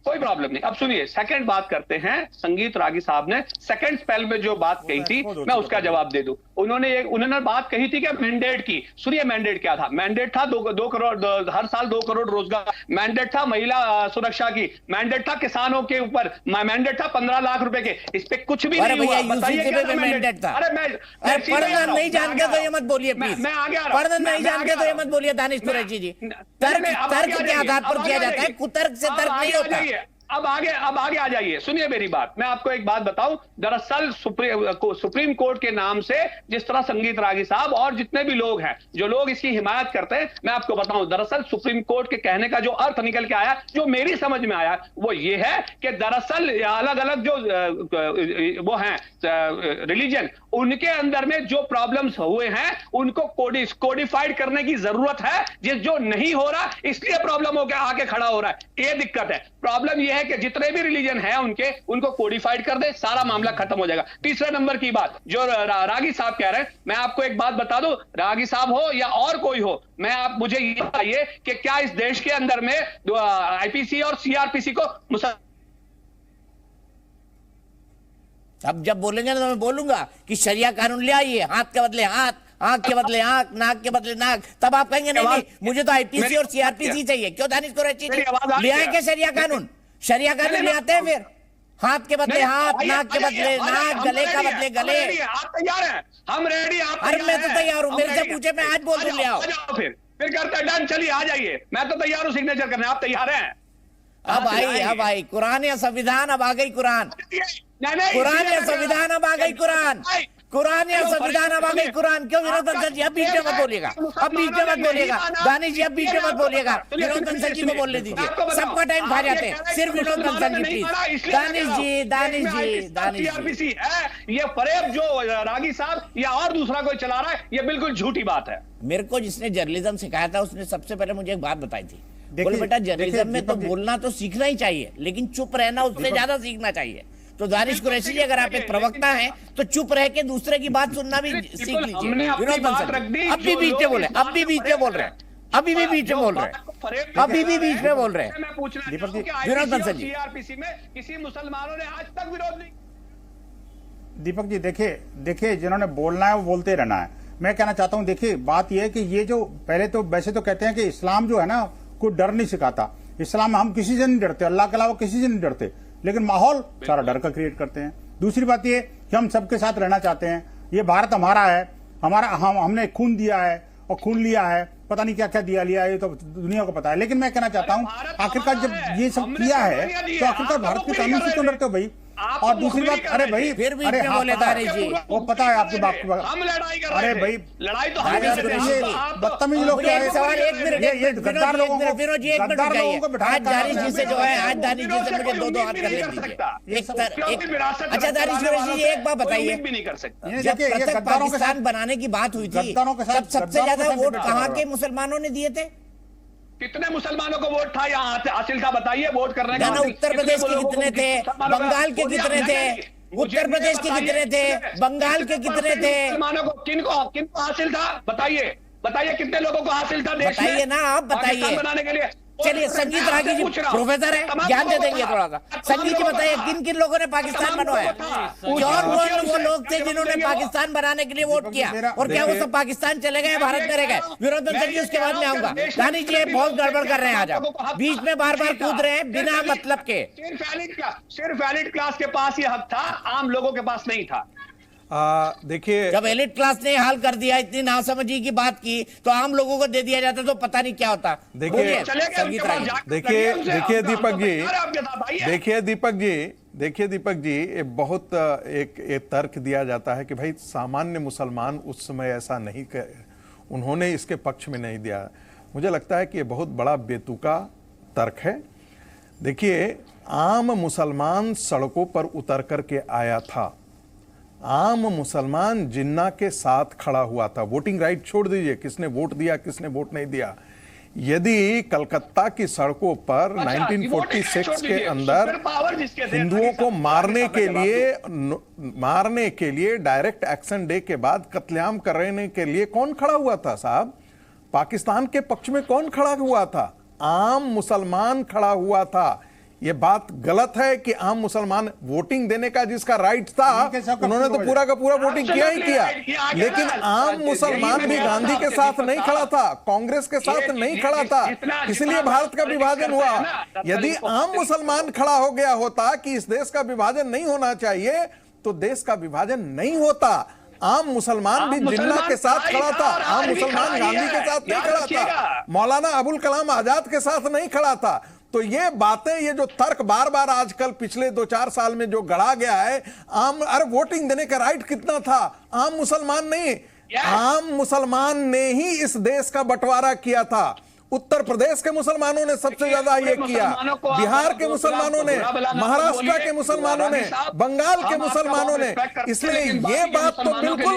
[SPEAKER 9] कोई प्रॉब्लम नहीं। अब सुनिए, सेकंड बात करते हैं। संगीत रागी साहब ने सेकंड स्पेल में जो बात कही थी, मैं उसका जवाब दे दूं। उन्होंने बात कही थी कि मैंडेट की। सुनिए, मैंडेट क्या था? मैंडेट था 2 करोड़ हर साल 2 करोड़ रोजगार। मैंडेट था महिला सुरक्षा की। मैंडेट था किसानों के ऊपर। मैंडेट था 15 लाख रुपए के। इस पे कुछ भी नहीं हुआ। बताइए क्या था मैंडेट?
[SPEAKER 1] अरे पढ़ना नहीं जान के तो ये मत बोलिए प्लीज।
[SPEAKER 9] मैं आगे आ रहा हूं।
[SPEAKER 1] पढ़ना नहीं जान के तो ये मत बोलिए दानिश कुरैशी जी। तर्क के आधार पर किया जाता है, कुतर्क से तर्क नहीं होता।
[SPEAKER 9] अब आगे आ जाइए, सुनिए मेरी बात। मैं आपको एक बात बताऊं, दरअसल सुप्रीम कोर्ट के नाम से जिस तरह संगीत रागी साहब और जितने भी लोग हैं, जो लोग इसकी हिमायत करते हैं, मैं आपको बताऊं, दरअसल सुप्रीम कोर्ट के कहने का जो अर्थ निकल के आया, जो मेरी समझ में आया, वो ये है कि दरअसल अलग अलग जो वो हैं रिलीजन, उनके अंदर में जो प्रॉब्लम्स हुए हैं उनको कोडिफाइड करने की जरूरत है। जो नहीं हो रहा इसलिए प्रॉब्लम हो गया, आके खड़ा हो रहा है, ये दिक्कत है। प्रॉब्लम यह है कि जितने भी रिलीजन है उनको कोडिफाइड कर दे, सारा मामला खत्म हो जाएगा। तीसरे नंबर की बात जो रागी साहब कह रहे हैं, मैं आपको एक बात बता दूं, रागी साहब हो या और कोई हो, आप मुझे ये बताइए कि क्या इस देश के अंदर में आईपीसी और सीआरपीसी को
[SPEAKER 1] अब जब बोलेंगे तो मैं बोलूंगा कि शरिया कानून ले आइए, हाथ के बदले हाथ, आंख के बदले आंख, नाक के बदले नाक, तब आप कहेंगे नहीं मुझे तो आईपीसी और सीआरपीसी चाहिए। क्यों दानिश कुरैशी ले आए क्या शरिया कानून? शरिया कानून ले आते हैं फिर, हाथ के बदले हाथ, नाक के बदले नाक, गले का बदले गले।
[SPEAKER 9] आप तैयार हैं? हम रेडी।
[SPEAKER 1] अरे मैं तो तैयार हूँ, मेरे से पूछे मैं आज बोल दूं ले आओ।
[SPEAKER 9] फिर करते हैं डन, चलिए आ जाइए, मैं तो तैयार हूँ सिग्नेचर करने। आप तैयार हैं?
[SPEAKER 1] अब आई कुरान या संविधान, अब आ गई कुरान। कुरान या संविधान, अब आ गई कुरान। कुरान या संविधान, अब आ गई कुरान। क्यों विनोद बंसल जी अब बीच में मत बोलिएगा, अब बीच में मत बोलिएगा। दानिश जी अब बीच में मत बोलिएगा, विनोद बंसल जी को बोलने दीजिए, सबका टाइम खा जाते हैं, सिर्फ विनोद बंसल जी प्लीज। दानिश जी
[SPEAKER 9] ये फरेब जो रागी साहब या और दूसरा कोई चला रहा है, ये बिल्कुल झूठी बात है।
[SPEAKER 1] मेरे को जिसने जर्नलिज्म सिखाया था उसने सबसे पहले मुझे एक बात बताई थी, बोले बेटा जर्नलिज्म में तो बोलना तो सीखना ही चाहिए, लेकिन चुप रहना उससे ज्यादा सीखना चाहिए। तो दानिश कुरैशी जी अगर आप एक प्रवक्ता हैं तो चुप रह के दूसरे की बात सुनना भी सीख लीजिए। विनोद बंसल अब भी बीच में बोले, अब भी बीच में बोल रहे हैं, अभी भी बीच में बोल रहे हैं, अभी भी बीच में बोल रहे हैं। विनोद बंसल जी
[SPEAKER 9] सीआरपीसी में किसी मुसलमानों ने आज तक विरोध नहीं।
[SPEAKER 10] दीपक जी देखिए जिन्होंने बोलना है वो बोलते रहना है। मैं कहना चाहता हूं, देखिए बात यह है कि ये जो पहले तो वैसे तो कहते हैं कि इस्लाम जो है ना कोई डर नहीं सिखाता, इस्लाम हम किसी से नहीं डरते, अल्लाह के अलावा किसी से नहीं डरते, लेकिन माहौल सारा डर का क्रिएट करते हैं। दूसरी बात ये कि हम सबके साथ रहना चाहते हैं, ये भारत हमारा है, हमने खून दिया है और खून लिया है, पता नहीं क्या क्या लिया है, ये तो दुनिया को पता है। लेकिन मैं कहना चाहता हूँ आखिरकार जब ये सब किया है तो आखिरकार भारत के कानून से क्यों डरते हो भाई? और दूसरी बात, अरे भाई
[SPEAKER 1] फिर भी बोले दानिश जी
[SPEAKER 10] वो पता है आपकी बात,
[SPEAKER 9] हम लड़ाई कर
[SPEAKER 10] अरे भाई
[SPEAKER 9] लड़ाई तो
[SPEAKER 10] बदतमीज लोग क्या है, ये गद्दार लोगों को
[SPEAKER 1] आज दानिश जी से जो है, आज दानिश जी से मुझे दो हाथ करने दीजिए। अच्छा दानिश कुरैशी जी एक बात बताइए, जब पृथक पाकिस्तान बनाने की बात हुई थी तब सबसे ज्यादा वोट कहाँ के मुसलमानों ने दिए थे?
[SPEAKER 9] कितने मुसलमानों को वोट था यहाँ हासिल था, बताइए वोट करने का?
[SPEAKER 1] उत्तर प्रदेश के कितने थे, बंगाल के कितने थे, उत्तर प्रदेश के कितने थे, बंगाल के कितने थे?
[SPEAKER 9] मुसलमानों को किनको हासिल था बताइए कितने लोगों को हासिल था देश में?
[SPEAKER 1] बताइए ना आप, बताइए
[SPEAKER 9] बनाने के लिए।
[SPEAKER 1] चलिए संगीत रागी जी प्रोफेसर है, ज्ञान दे देंगे थोड़ा सा। संगीत जी बताइए किन किन लोगों ने पाकिस्तान बनवाया? कौन वो लोग थे जिन्होंने पाकिस्तान बनाने के लिए वोट किया, और क्या वो सब पाकिस्तान चले गए, भारत में रह गए? विनोद बंसल जी उसके बाद में आऊंगा। दानिश जी बहुत गड़बड़ कर रहे हैं, आज आप बीच में बार बार कूद रहे हैं बिना मतलब के।
[SPEAKER 9] सिर्फ एलिट क्लास के पास ये हक था, आम लोगों के पास नहीं था।
[SPEAKER 12] देखिए
[SPEAKER 1] जब एलिट क्लास ने हाल कर दिया, इतनी नासमझी की बात की, तो आम लोगों को दे दिया जाता तो पता नहीं क्या होता।
[SPEAKER 12] देखिए दीपक जी ये बहुत एक तर्क दिया जाता है कि भाई सामान्य मुसलमान उस समय ऐसा नहीं कर, उन्होंने इसके पक्ष में नहीं दिया। मुझे लगता है कि ये बहुत बड़ा बेतुका तर्क है। देखिए आम मुसलमान सड़कों पर उतर करके आया था, आम मुसलमान जिन्ना के साथ खड़ा हुआ था। वोटिंग राइट छोड़ दीजिए, किसने वोट दिया किसने वोट नहीं दिया। यदि कलकत्ता की सड़कों पर 1946 के अंदर हिंदुओं को मारने के लिए डायरेक्ट एक्शन डे के बाद कत्लेआम करने के लिए कौन खड़ा हुआ था साहब? पाकिस्तान के पक्ष में कौन खड़ा हुआ था? आम मुसलमान खड़ा हुआ था। ये बात गलत है कि आम मुसलमान वोटिंग देने का जिसका राइट था उन्होंने तो पूरा का पूरा वोटिंग किया ही किया, लेकिन आम मुसलमान भी गांधी के साथ नहीं खड़ा था, कांग्रेस के साथ नहीं खड़ा था, इसलिए भारत का विभाजन हुआ। यदि आम मुसलमान खड़ा हो गया होता कि इस देश का विभाजन नहीं होना चाहिए तो देश का विभाजन नहीं होता। आम मुसलमान भी जिन्ना के साथ खड़ा था, आम मुसलमान गांधी के साथ नहीं खड़ा था, मौलाना अबुल कलाम आजाद के साथ नहीं खड़ा था। तो ये बातें, ये जो तर्क बार बार आजकल पिछले 2-4 साल में जो गढ़ा गया है, अरे वोटिंग देने का राइट कितना था, आम मुसलमान नहीं, आम मुसलमान ने ही इस देश का बंटवारा किया था। उत्तर प्रदेश के मुसलमानों ने सबसे ज्यादा ये किया, बिहार के मुसलमानों ने, महाराष्ट्र के मुसलमानों ने, बंगाल के मुसलमानों ने। इसलिए ये बात तो बिल्कुल,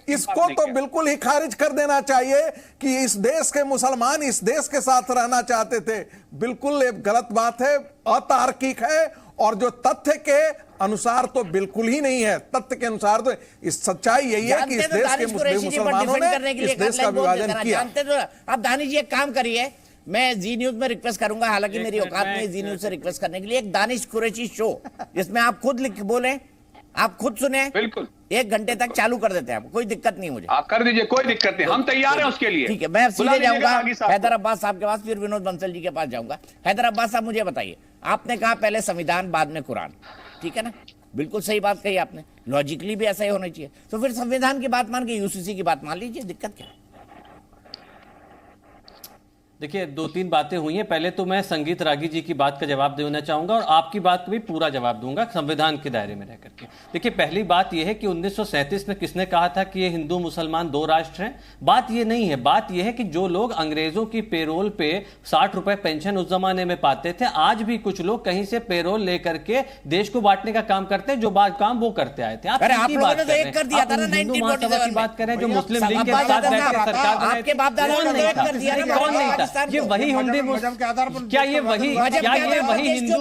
[SPEAKER 12] इसको तो बिल्कुल ही खारिज कर देना चाहिए कि इस देश के मुसलमान इस देश के साथ रहना चाहते थे। बिल्कुल एक गलत बात है, अतार्किक है, और जो तथ्य के अनुसार तो बिल्कुल ही नहीं है। तथ्य के अनुसार तो इस सच्चाई यही है कि इस देश के मुसलमानों ने इस देश का विभाजन किया।
[SPEAKER 1] अब दानिश जी एक काम करिए, मैं जी न्यूज में रिक्वेस्ट करूंगा, हालांकि मेरी औकात नहीं जी न्यूज से रिक्वेस्ट करने के लिए, एक दानिश कुरैशी शो जिसमें आप खुद लिख बोले, आप खुद सुने,
[SPEAKER 9] बिल्कुल
[SPEAKER 1] 1 घंटे तक चालू कर देते हैं, कोई दिक्कत नहीं मुझे।
[SPEAKER 9] आप कर दीजिए, कोई दिक्कत नहीं, हम तैयार हैं उसके लिए।
[SPEAKER 1] ठीक है, मैं सीधे जाऊंगा हैदर अब्बास साहब के पास, फिर विनोद बंसल जी के पास जाऊंगा। हैदर अब्बास साहब मुझे बताइए, आपने कहा पहले संविधान बाद में कुरान, ठीक है ना, बिल्कुल सही बात कही आपने, लॉजिकली भी ऐसा ही होना चाहिए। तो फिर संविधान की बात मान के यूसीसी की बात मान लीजिए, दिक्कत क्या है?
[SPEAKER 11] देखिए 2-3 बातें हुई हैं। पहले तो मैं संगीत रागी जी की बात का जवाब देना चाहूंगा और आपकी बात का भी पूरा जवाब दूंगा संविधान के दायरे में रह करके। देखिए पहली बात यह है कि 1937 में किसने कहा था कि ये हिंदू मुसलमान 2 राष्ट्र हैं? बात ये नहीं है, बात यह है कि जो लोग अंग्रेजों की पेरोल पे 60 रुपए पेंशन उस जमाने में पाते थे, आज भी कुछ लोग कहीं से पेरोल लेकर के देश को बांटने का काम करते हैं, जो काम वो करते आए थे। आप हिंदू महासभा की बात करें, जो मुस्लिम लीग के साथ रहकर सरकार बनाई थी, कौन नहीं था? ये वही हिंदी, क्या ये वही हिंदू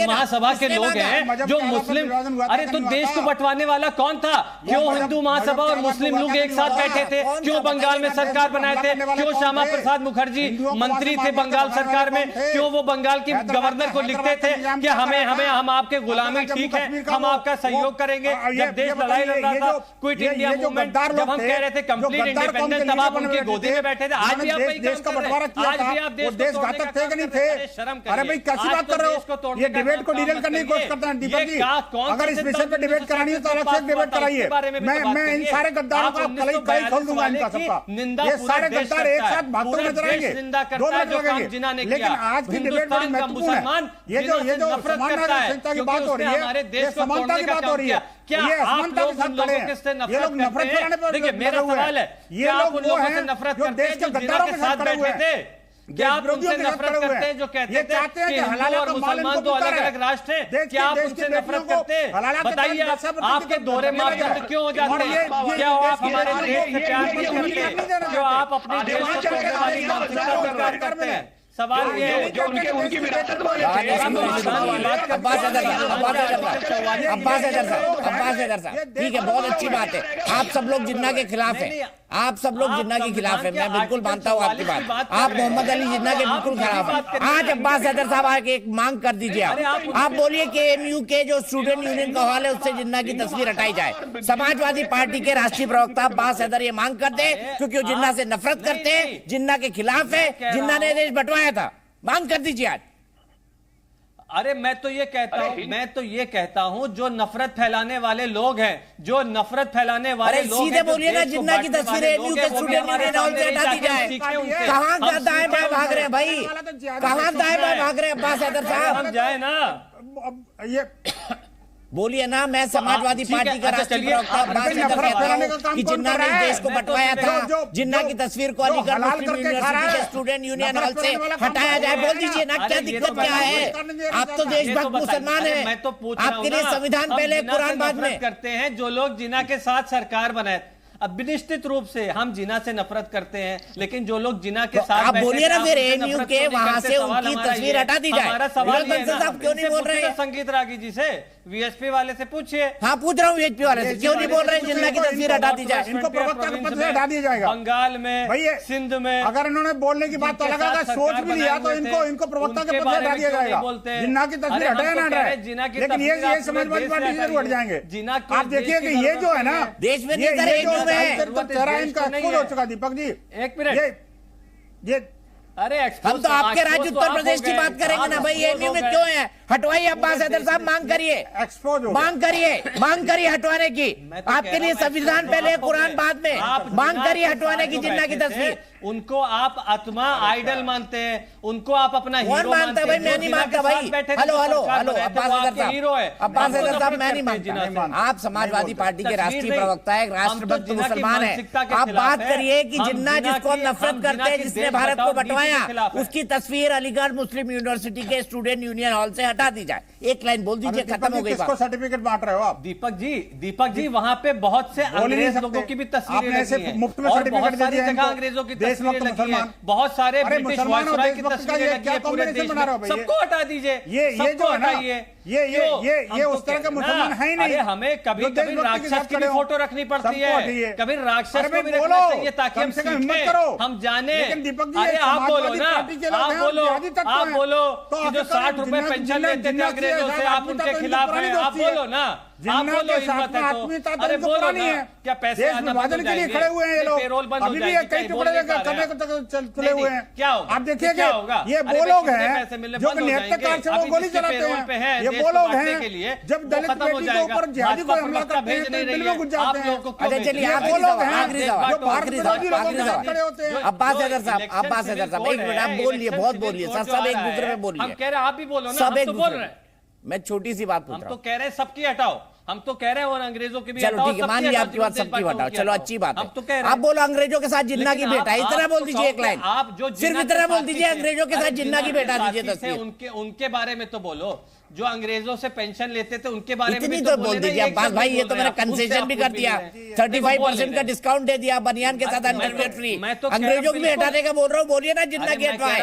[SPEAKER 11] महासभा के लोग हैं जो मुस्लिम? अरे तो देश को बंटवाने वाला कौन था? क्यों हिंदू महासभा और मुस्लिम लोग एक साथ बैठे थे? क्यों बंगाल में सरकार बनाए थे? क्यों श्यामा प्रसाद मुखर्जी मंत्री थे बंगाल सरकार में? क्यों वो बंगाल की गवर्नर को लिखते थे कि हम आपके गुलामी ठीक है, हम आपका सहयोग करेंगे? जब देश लड़ाई लड़ रहा था, क्विट इंडिया मूवमेंट, जब हम कह रहे थे कंप्लीट इंडिपेंडेंस, तब आप उनकी गोदी में बैठे थे। आज भी आप वही काम कर रहे हैं।
[SPEAKER 10] देश घातक थे कि नहीं थे? अरे भाई कैसी बात कर रहे हो? ये डिबेट को डीरेल करने की कोशिश करते हैं दीपक जी। अगर इस विषय पर डिबेट करानी है तो अलग से डिबेट कराइए। मैं इन सारे गद्दारों का कहीं खोल दूंगा इनका सबका। ये सारे गद्दार एक साथ भागते नजर आएंगे, 2 मिनट लगेंगे। लेकिन आज की डिबेट बड़ी महत्वपूर्ण है। ये जो समानता की बात हो रही है, ये समानता की बात हो रही है,
[SPEAKER 11] क्या आप लोग उन लोगों से नफरत फैलाने पर? देखिए मेरा सवाल है, ये लोग उन लोगों से नफरत करते हैं जो जिन्ना के साथ बैठे थे? क्या आप उनसे नफरत करते हैं जो कहते थे कि हिंदू और मुसलमान 2 अलग-अलग राष्ट्र हैं? क्या आप उनसे नफरत करते हैं? बताइए, आपके दोहरे मापदंड क्यों हो जाते हैं? क्या आप हमारे देश से प्यार नहीं करते? क्यों आप अपने देश को तोड़ने वाली मानसिकता स्वीकार करते हैं? सवाल ये है जो उनकी विरासत वाले
[SPEAKER 1] ठीक है, बहुत अच्छी बात है। आप सब लोग जिन्ना के खिलाफ हैं, आप सब लोग जिन्ना के खिलाफ हैं, मैं बिल्कुल मानता हूँ आपकी बात। आप मोहम्मद अली जिन्ना के बिल्कुल खिलाफ हैं। आज अब्बास हैदर साहब आके एक मांग कर दीजिए, आप बोलिए कि एमयू के जो स्टूडेंट यूनियन का हॉल है उससे जिन्ना की तस्वीर हटाई जाए। समाजवादी पार्टी के राष्ट्रीय प्रवक्ता अब्बास हैदर ये मांग कर दे, क्योंकि वो जिन्ना से नफरत करते हैं, जिन्ना के खिलाफ है, जिन्ना ने देश बंटवाया था। मांग कर दीजिए आज।
[SPEAKER 11] अरे मैं तो ये कहता हूं जो नफरत फैलाने वाले लोग हैं, जो नफरत फैलाने वाले लोग
[SPEAKER 1] सीधे बोलिए ना, जिन्ना की तस्वीरें एमयू के स्टूडेंट यूनियन हॉल से हटा दी जाए। कहां दाएं बाएं भाग रहे हैं भाई, कहां दाएं बाएं भाग रहे हैं अब्बास हैदर साहब?
[SPEAKER 11] हम जाए ना,
[SPEAKER 10] ये
[SPEAKER 1] बोलिए ना। मैं समाजवादी पार्टी का राष्ट्रीय प्रवक्ता अब्बास हैदर कहता हूं कि जिन्ना ने देश को बंटवाया था, जिन्ना की तस्वीर को अलीगढ़ मुस्लिम यूनिवर्सिटी के स्टूडेंट यूनियन हॉल से हटाया जाए। बोल दीजिए ना, क्या दिक्कत क्या है? आप तो देशभक्त मुसलमान हैं, आपके लिए संविधान पहले कुरान बाद में।
[SPEAKER 11] करते हैं जो लोग जिन्ना के साथ सरकार बनाए, अब निश्चित रूप से हम जिन्ना से नफरत करते हैं, लेकिन जो लोग जिन्ना के साथ
[SPEAKER 1] आप बोलिए ना, फिर एमयू के वहां से उनकी तस्वीर हटा दी जाए।
[SPEAKER 11] हमारा सवाल
[SPEAKER 1] साहब क्यों नहीं बोल रहे हैं?
[SPEAKER 11] संगीत रागी जी से, वीएसपी वाले से पूछिए।
[SPEAKER 1] हाँ पूछ रहा हूँ, वीएसपी वाले से क्यों नहीं बोल रहे हैं जिन्ना की तस्वीर हटा दी जाए?
[SPEAKER 10] इनको प्रवक्ता के पद से हटा दिया जाएगा।
[SPEAKER 11] बंगाल में, सिंध में,
[SPEAKER 10] अगर इन्होंने बोलने की बात तो लगा, सोच भी लिया तो इनको प्रवक्ता के पद से हटा दिया जाएगा। जिन्ना की तस्वीर हटाया ना हटाए, लेकिन ये समाजवादी पार्टी से जरूर हट जाएंगे। आप देखिए कि ये जो है ना
[SPEAKER 1] देश में
[SPEAKER 10] इनका एक्सपोज हो चुका। दीपक जी
[SPEAKER 11] एक मिनट,
[SPEAKER 10] ये
[SPEAKER 1] अरे हम तो आपके राज्य उत्तर प्रदेश की बात करेंगे ना भाई। एमयू में क्यों है? हटवाइए अब्बास हैदर साहब, मांग करिए, मांग करिए हटवाने की। आपके लिए संविधान पहले कुरान बाद में, मांग करिए हटवाने की जिन्ना की तस्वीर।
[SPEAKER 11] उनको आप आत्मा आइडल मानते हैं, उनको आप अपना हीरो मानते हैं।
[SPEAKER 1] भाई मैं नहीं मानता भाई। Hello hello hello Abbas Haidar
[SPEAKER 11] hero है।
[SPEAKER 1] साहब, अब्बास हैदर साहब मैं नहीं मानता। आप समाजवादी पार्टी के राष्ट्रीय प्रवक्ता है, राष्ट्रभक्त मुसलमान है। आप बात करिए कि जिन्ना जिसको हम नफरत करते हैं, जिसने भारत को बंटवाया, उसकी तस्वीर अलीगढ़ मुस्लिम यूनिवर्सिटी के स्टूडेंट यूनियन हॉल से हटा दी जाए। एक लाइन बोल दीजिए, खत्म हो गई बात।
[SPEAKER 10] किसको सर्टिफिकेट बांट रहे हो आप?
[SPEAKER 11] दीपक जी वहां पे बहुत से अंग्रेज लोगों की भी तस्वीरें लगी हैं,
[SPEAKER 10] मुफ्त में
[SPEAKER 11] और
[SPEAKER 10] सर्टिफिकेट
[SPEAKER 11] बहुत सारी
[SPEAKER 10] दे दिए
[SPEAKER 11] जगह
[SPEAKER 10] इनको।
[SPEAKER 11] अंग्रेजों की
[SPEAKER 10] देश
[SPEAKER 11] तस्वीरें
[SPEAKER 10] भक्त
[SPEAKER 11] लगी हैं, बहुत सारे ब्रिटिश वायसराय की तस्वीरें लगी हैं पूरे देश में। सबको हटा दीजिए,
[SPEAKER 10] ये जो है ना, ये उस तरह का मुसलमान है ही नहीं।
[SPEAKER 11] अरे हमें कभी कभी राक्षस की भी फोटो रखनी पड़ती है, कभी राक्षस को भी रखना चाहिए ताकि हम सीखें, हम जाने। अरे आप बोलो ना, आप बोलो कि जो 60 रुपए पेंशन लेते थे अंग्रेजों से, आप उनके खिलाफ हैं, आप बोलो ना, आप बोलो हिम्मत है तो। अरे बोलो ना, क्या पैसे आना बंद हो जाएंगे?
[SPEAKER 10] खड़े हुए हैं ये लोग,
[SPEAKER 11] पेरोल बंद हो
[SPEAKER 10] अभी भी
[SPEAKER 11] जाएगी,
[SPEAKER 10] कई टुकड़े करने को चले हुए हैं।
[SPEAKER 11] क्या होगा?
[SPEAKER 10] आप देखिए
[SPEAKER 11] क्या होगा?
[SPEAKER 10] ये वो लोग हैं जो निहत्तर से वो गोली चलाते हैं। ये वो लोग हैं जब दलित बेटी के ऊपर जिहादी को हमला करते हैं तो दिल में घुस जाते हैं।
[SPEAKER 1] अच्छा चलिए, वो लोग हैं जो भारत विरोधी लोगों के साथ खड़े होते हैं। अब्बास हैदर साहब, अब्बास हैदर साहब एक मिनट, आप बोलिए, बहुत बोलिए सर, सब एक दूसरे में बोलिए।
[SPEAKER 11] हम कह रहे हैं आप भी बोलो ना,
[SPEAKER 1] सब एक
[SPEAKER 11] तो बोल रहे हैं।
[SPEAKER 1] मैं छोटी सी बात पूछ रहा हूं।
[SPEAKER 11] हम तो कह रहे हैं सबकी हटाओ, हम तो कह रहे हैं और अंग्रेजों की भी
[SPEAKER 1] चलो
[SPEAKER 11] हटाओ।
[SPEAKER 1] ठीक है, मान लिया आपकी बात, सबकी हटाओ, चलो अच्छी बात
[SPEAKER 11] हम तो कह
[SPEAKER 1] है।
[SPEAKER 11] रहे
[SPEAKER 1] आप बोलो अंग्रेजों के साथ जिन्ना की बेटा, इतना बोल दीजिए एक लाइन,
[SPEAKER 11] आप जो
[SPEAKER 1] सिर्फ इतना बोल दीजिए, अंग्रेजों के साथ जिन्ना की बेटा दीजिए तस्वीर।
[SPEAKER 11] उनके बारे में तो बोलो, जो अंग्रेजों से पेंशन लेते थे उनके बारे में
[SPEAKER 1] इतनी तो बोल दीजिए अब्बास भाई। ये तो मैंने कंसेशन भी कर दिया, 35% का डिस्काउंट दे दिया बनियान के साथ, अंडरवियर फ्री। अंग्रेजों की भी हटाने का बोल रहा हूँ, बोलिए ना जिन्ना की हटवाए।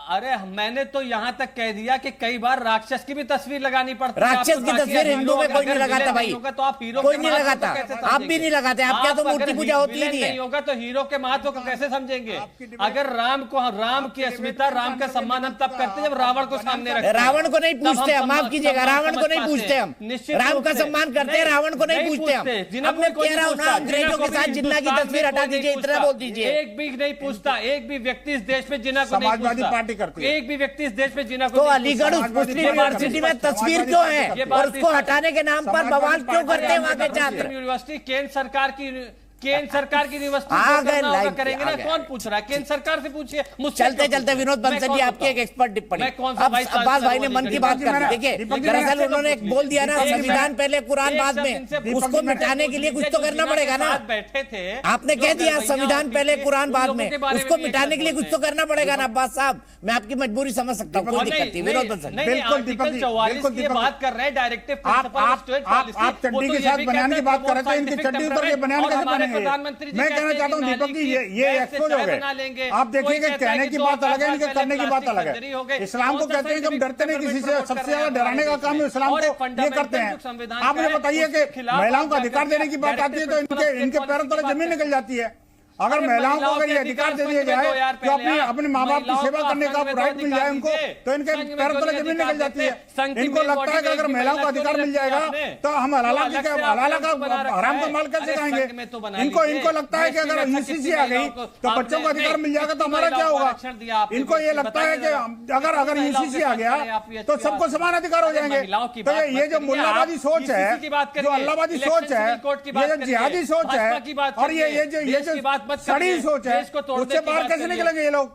[SPEAKER 11] अरे मैंने तो यहाँ तक कह दिया कि कई बार राक्षस की भी तस्वीर लगानी पड़ती है।
[SPEAKER 1] राक्षस की तस्वीर हिंदू में कोई नहीं लगाता भाई,
[SPEAKER 11] तो आप हीरो
[SPEAKER 1] कोई नहीं लगाता, आप भी नहीं लगाते। आप क्या तो मूर्ति पूजा होती ही नहीं है।
[SPEAKER 11] होगा तो हीरो के महत्व को कैसे समझेंगे? अगर राम की अस्मिता, राम का सम्मान हम तब करते जब रावण को सामने रखते।
[SPEAKER 1] रावण को नहीं पूछते हम, माफ कीजिएगा, रावण को नहीं पूछते हम। राम का सम्मान करते हैं, रावण को नहीं पूछते हम। अब मैं कह रहा हूँ ना, अंग्रेजों के साथ जिन्ना की तस्वीर हटा दीजिए, इतना बोल दीजिए।
[SPEAKER 11] एक भी नहीं पूछता, एक भी व्यक्ति इस देश में जिन्ना को नहीं
[SPEAKER 10] समाजवादी पार्टी करती है,
[SPEAKER 11] एक भी व्यक्ति इस देश में जिन्ना को।
[SPEAKER 1] तो अलीगढ़ मुस्लिम यूनिवर्सिटी में तस्वीर क्यों है और उसको हटाने के नाम पर बवाल क्यों करते हैं वहां के छात्र?
[SPEAKER 11] यूनिवर्सिटी केंद्र सरकार की यूनिवर्सिटी करेंगे ना, कौन पूछ रहा है? केंद्र सरकार से पूछिए।
[SPEAKER 1] चलते चलते विनोद बंसल जी आपकी एक एक्सपर्ट टिप्पणी। अब्बास भाई ने मन की बात कर दी। देखिए दरअसल उन्होंने बोल दिया ना, संविधान पहले कुरान बाद में, उसको मिटाने के लिए कुछ तो करना पड़ेगा ना।
[SPEAKER 11] बैठे थे,
[SPEAKER 1] आपने कह दिया संविधान पहले कुरान बाद में, उसको मिटाने के लिए कुछ तो करना पड़ेगा ना अब्बास साहब। मैं आपकी मजबूरी समझ सकता हूँ, कोई दिक्कत नहीं। विनोद बंसल
[SPEAKER 10] बिल्कुल दीपक जी,
[SPEAKER 11] बिल्कुल बात कर रहे हैं डायरेक्टिव।
[SPEAKER 10] आप चड्डी के साथ बयान की बात कर रहे थे, इनकी चड्डी उतर के बयान कैसे बनेंगे?
[SPEAKER 11] प्रधानमंत्री
[SPEAKER 10] मैं कहना चाहता हूं दीपक जी, ये एक्सपोज हो गए। आप देखिए कि कहने की बात अलग है, इनके करने की बात अलग है। इस्लाम को कहते हैं कि हम डरते नहीं किसी से, सबसे ज्यादा डराने का काम इस्लाम को ये करते हैं। आप मुझे बताइए कि महिलाओं को अधिकार देने की बात आती है तो इनके पैरों तले जमीन निकल जाती है। अगर महिलाओं को अगर ये अधिकार दे दिया जाए कि अपने माँ बाप की सेवा करने का राइट मिल जाए उनको, तो इनके पैरों तले जमीन निकल जाती है। इनको लगता है कि अगर महिलाओं को अधिकार मिल जाएगा तो हम हलाला का हराम का माल कैसे खाएंगे? इनको लगता है कि अगर यूसीसी आ गई तो बच्चों को अधिकार मिल जाएगा तो हमारा क्या होगा? इनको ये लगता है कि अगर यूसीसी आ गया तो सबको समान अधिकार हो जाएंगे। तो ये जो मुल्लाबादी सोच है, जो अल्लाहवादी सोच है, ये जो जिहादी सोच है, और ये जो सड़ी सोच है, उससे बाहर कैसे निकलेंगे ये लोग?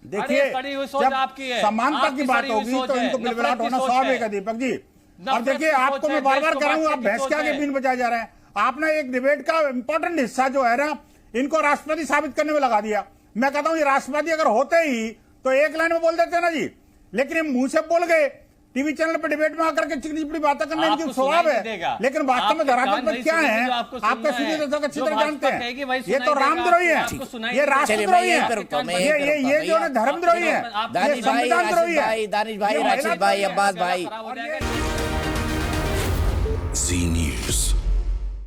[SPEAKER 10] देखिए जब समानता की बात होगी तो इनको बिलबिलाट होना स्वाभाविक है दीपक जी। और देखिए आपको मैं बार बार कह रहा हूँ, आप भैंस के आगे बीन बजाए जा रहे हैं। आपने एक डिबेट का इंपॉर्टेंट हिस्सा जो है ना, इनको राष्ट्रपति साबित करने में लगा दिया। मैं कहता हूँ ये राष्ट्रपति अगर होते ही तो एक लाइन में बोल देते ना जी, लेकिन ये मुंह से बोल गए। टीवी चैनल पर डिबेट में आकर के चिकनी चिकनी बातें करना इनकी स्वभाव है, लेकिन वास्तव में धरातल पर क्या है आपका सीधे दर्शक अच्छी तरह जानते हैं। ये तो रामद्रोही है, ये राष्ट्रद्रोही है, ये जो है धर्मद्रोही है, ये संविधानद्रोही है।
[SPEAKER 1] दानिश भाई, राशिद भाई, अब्बास भाई।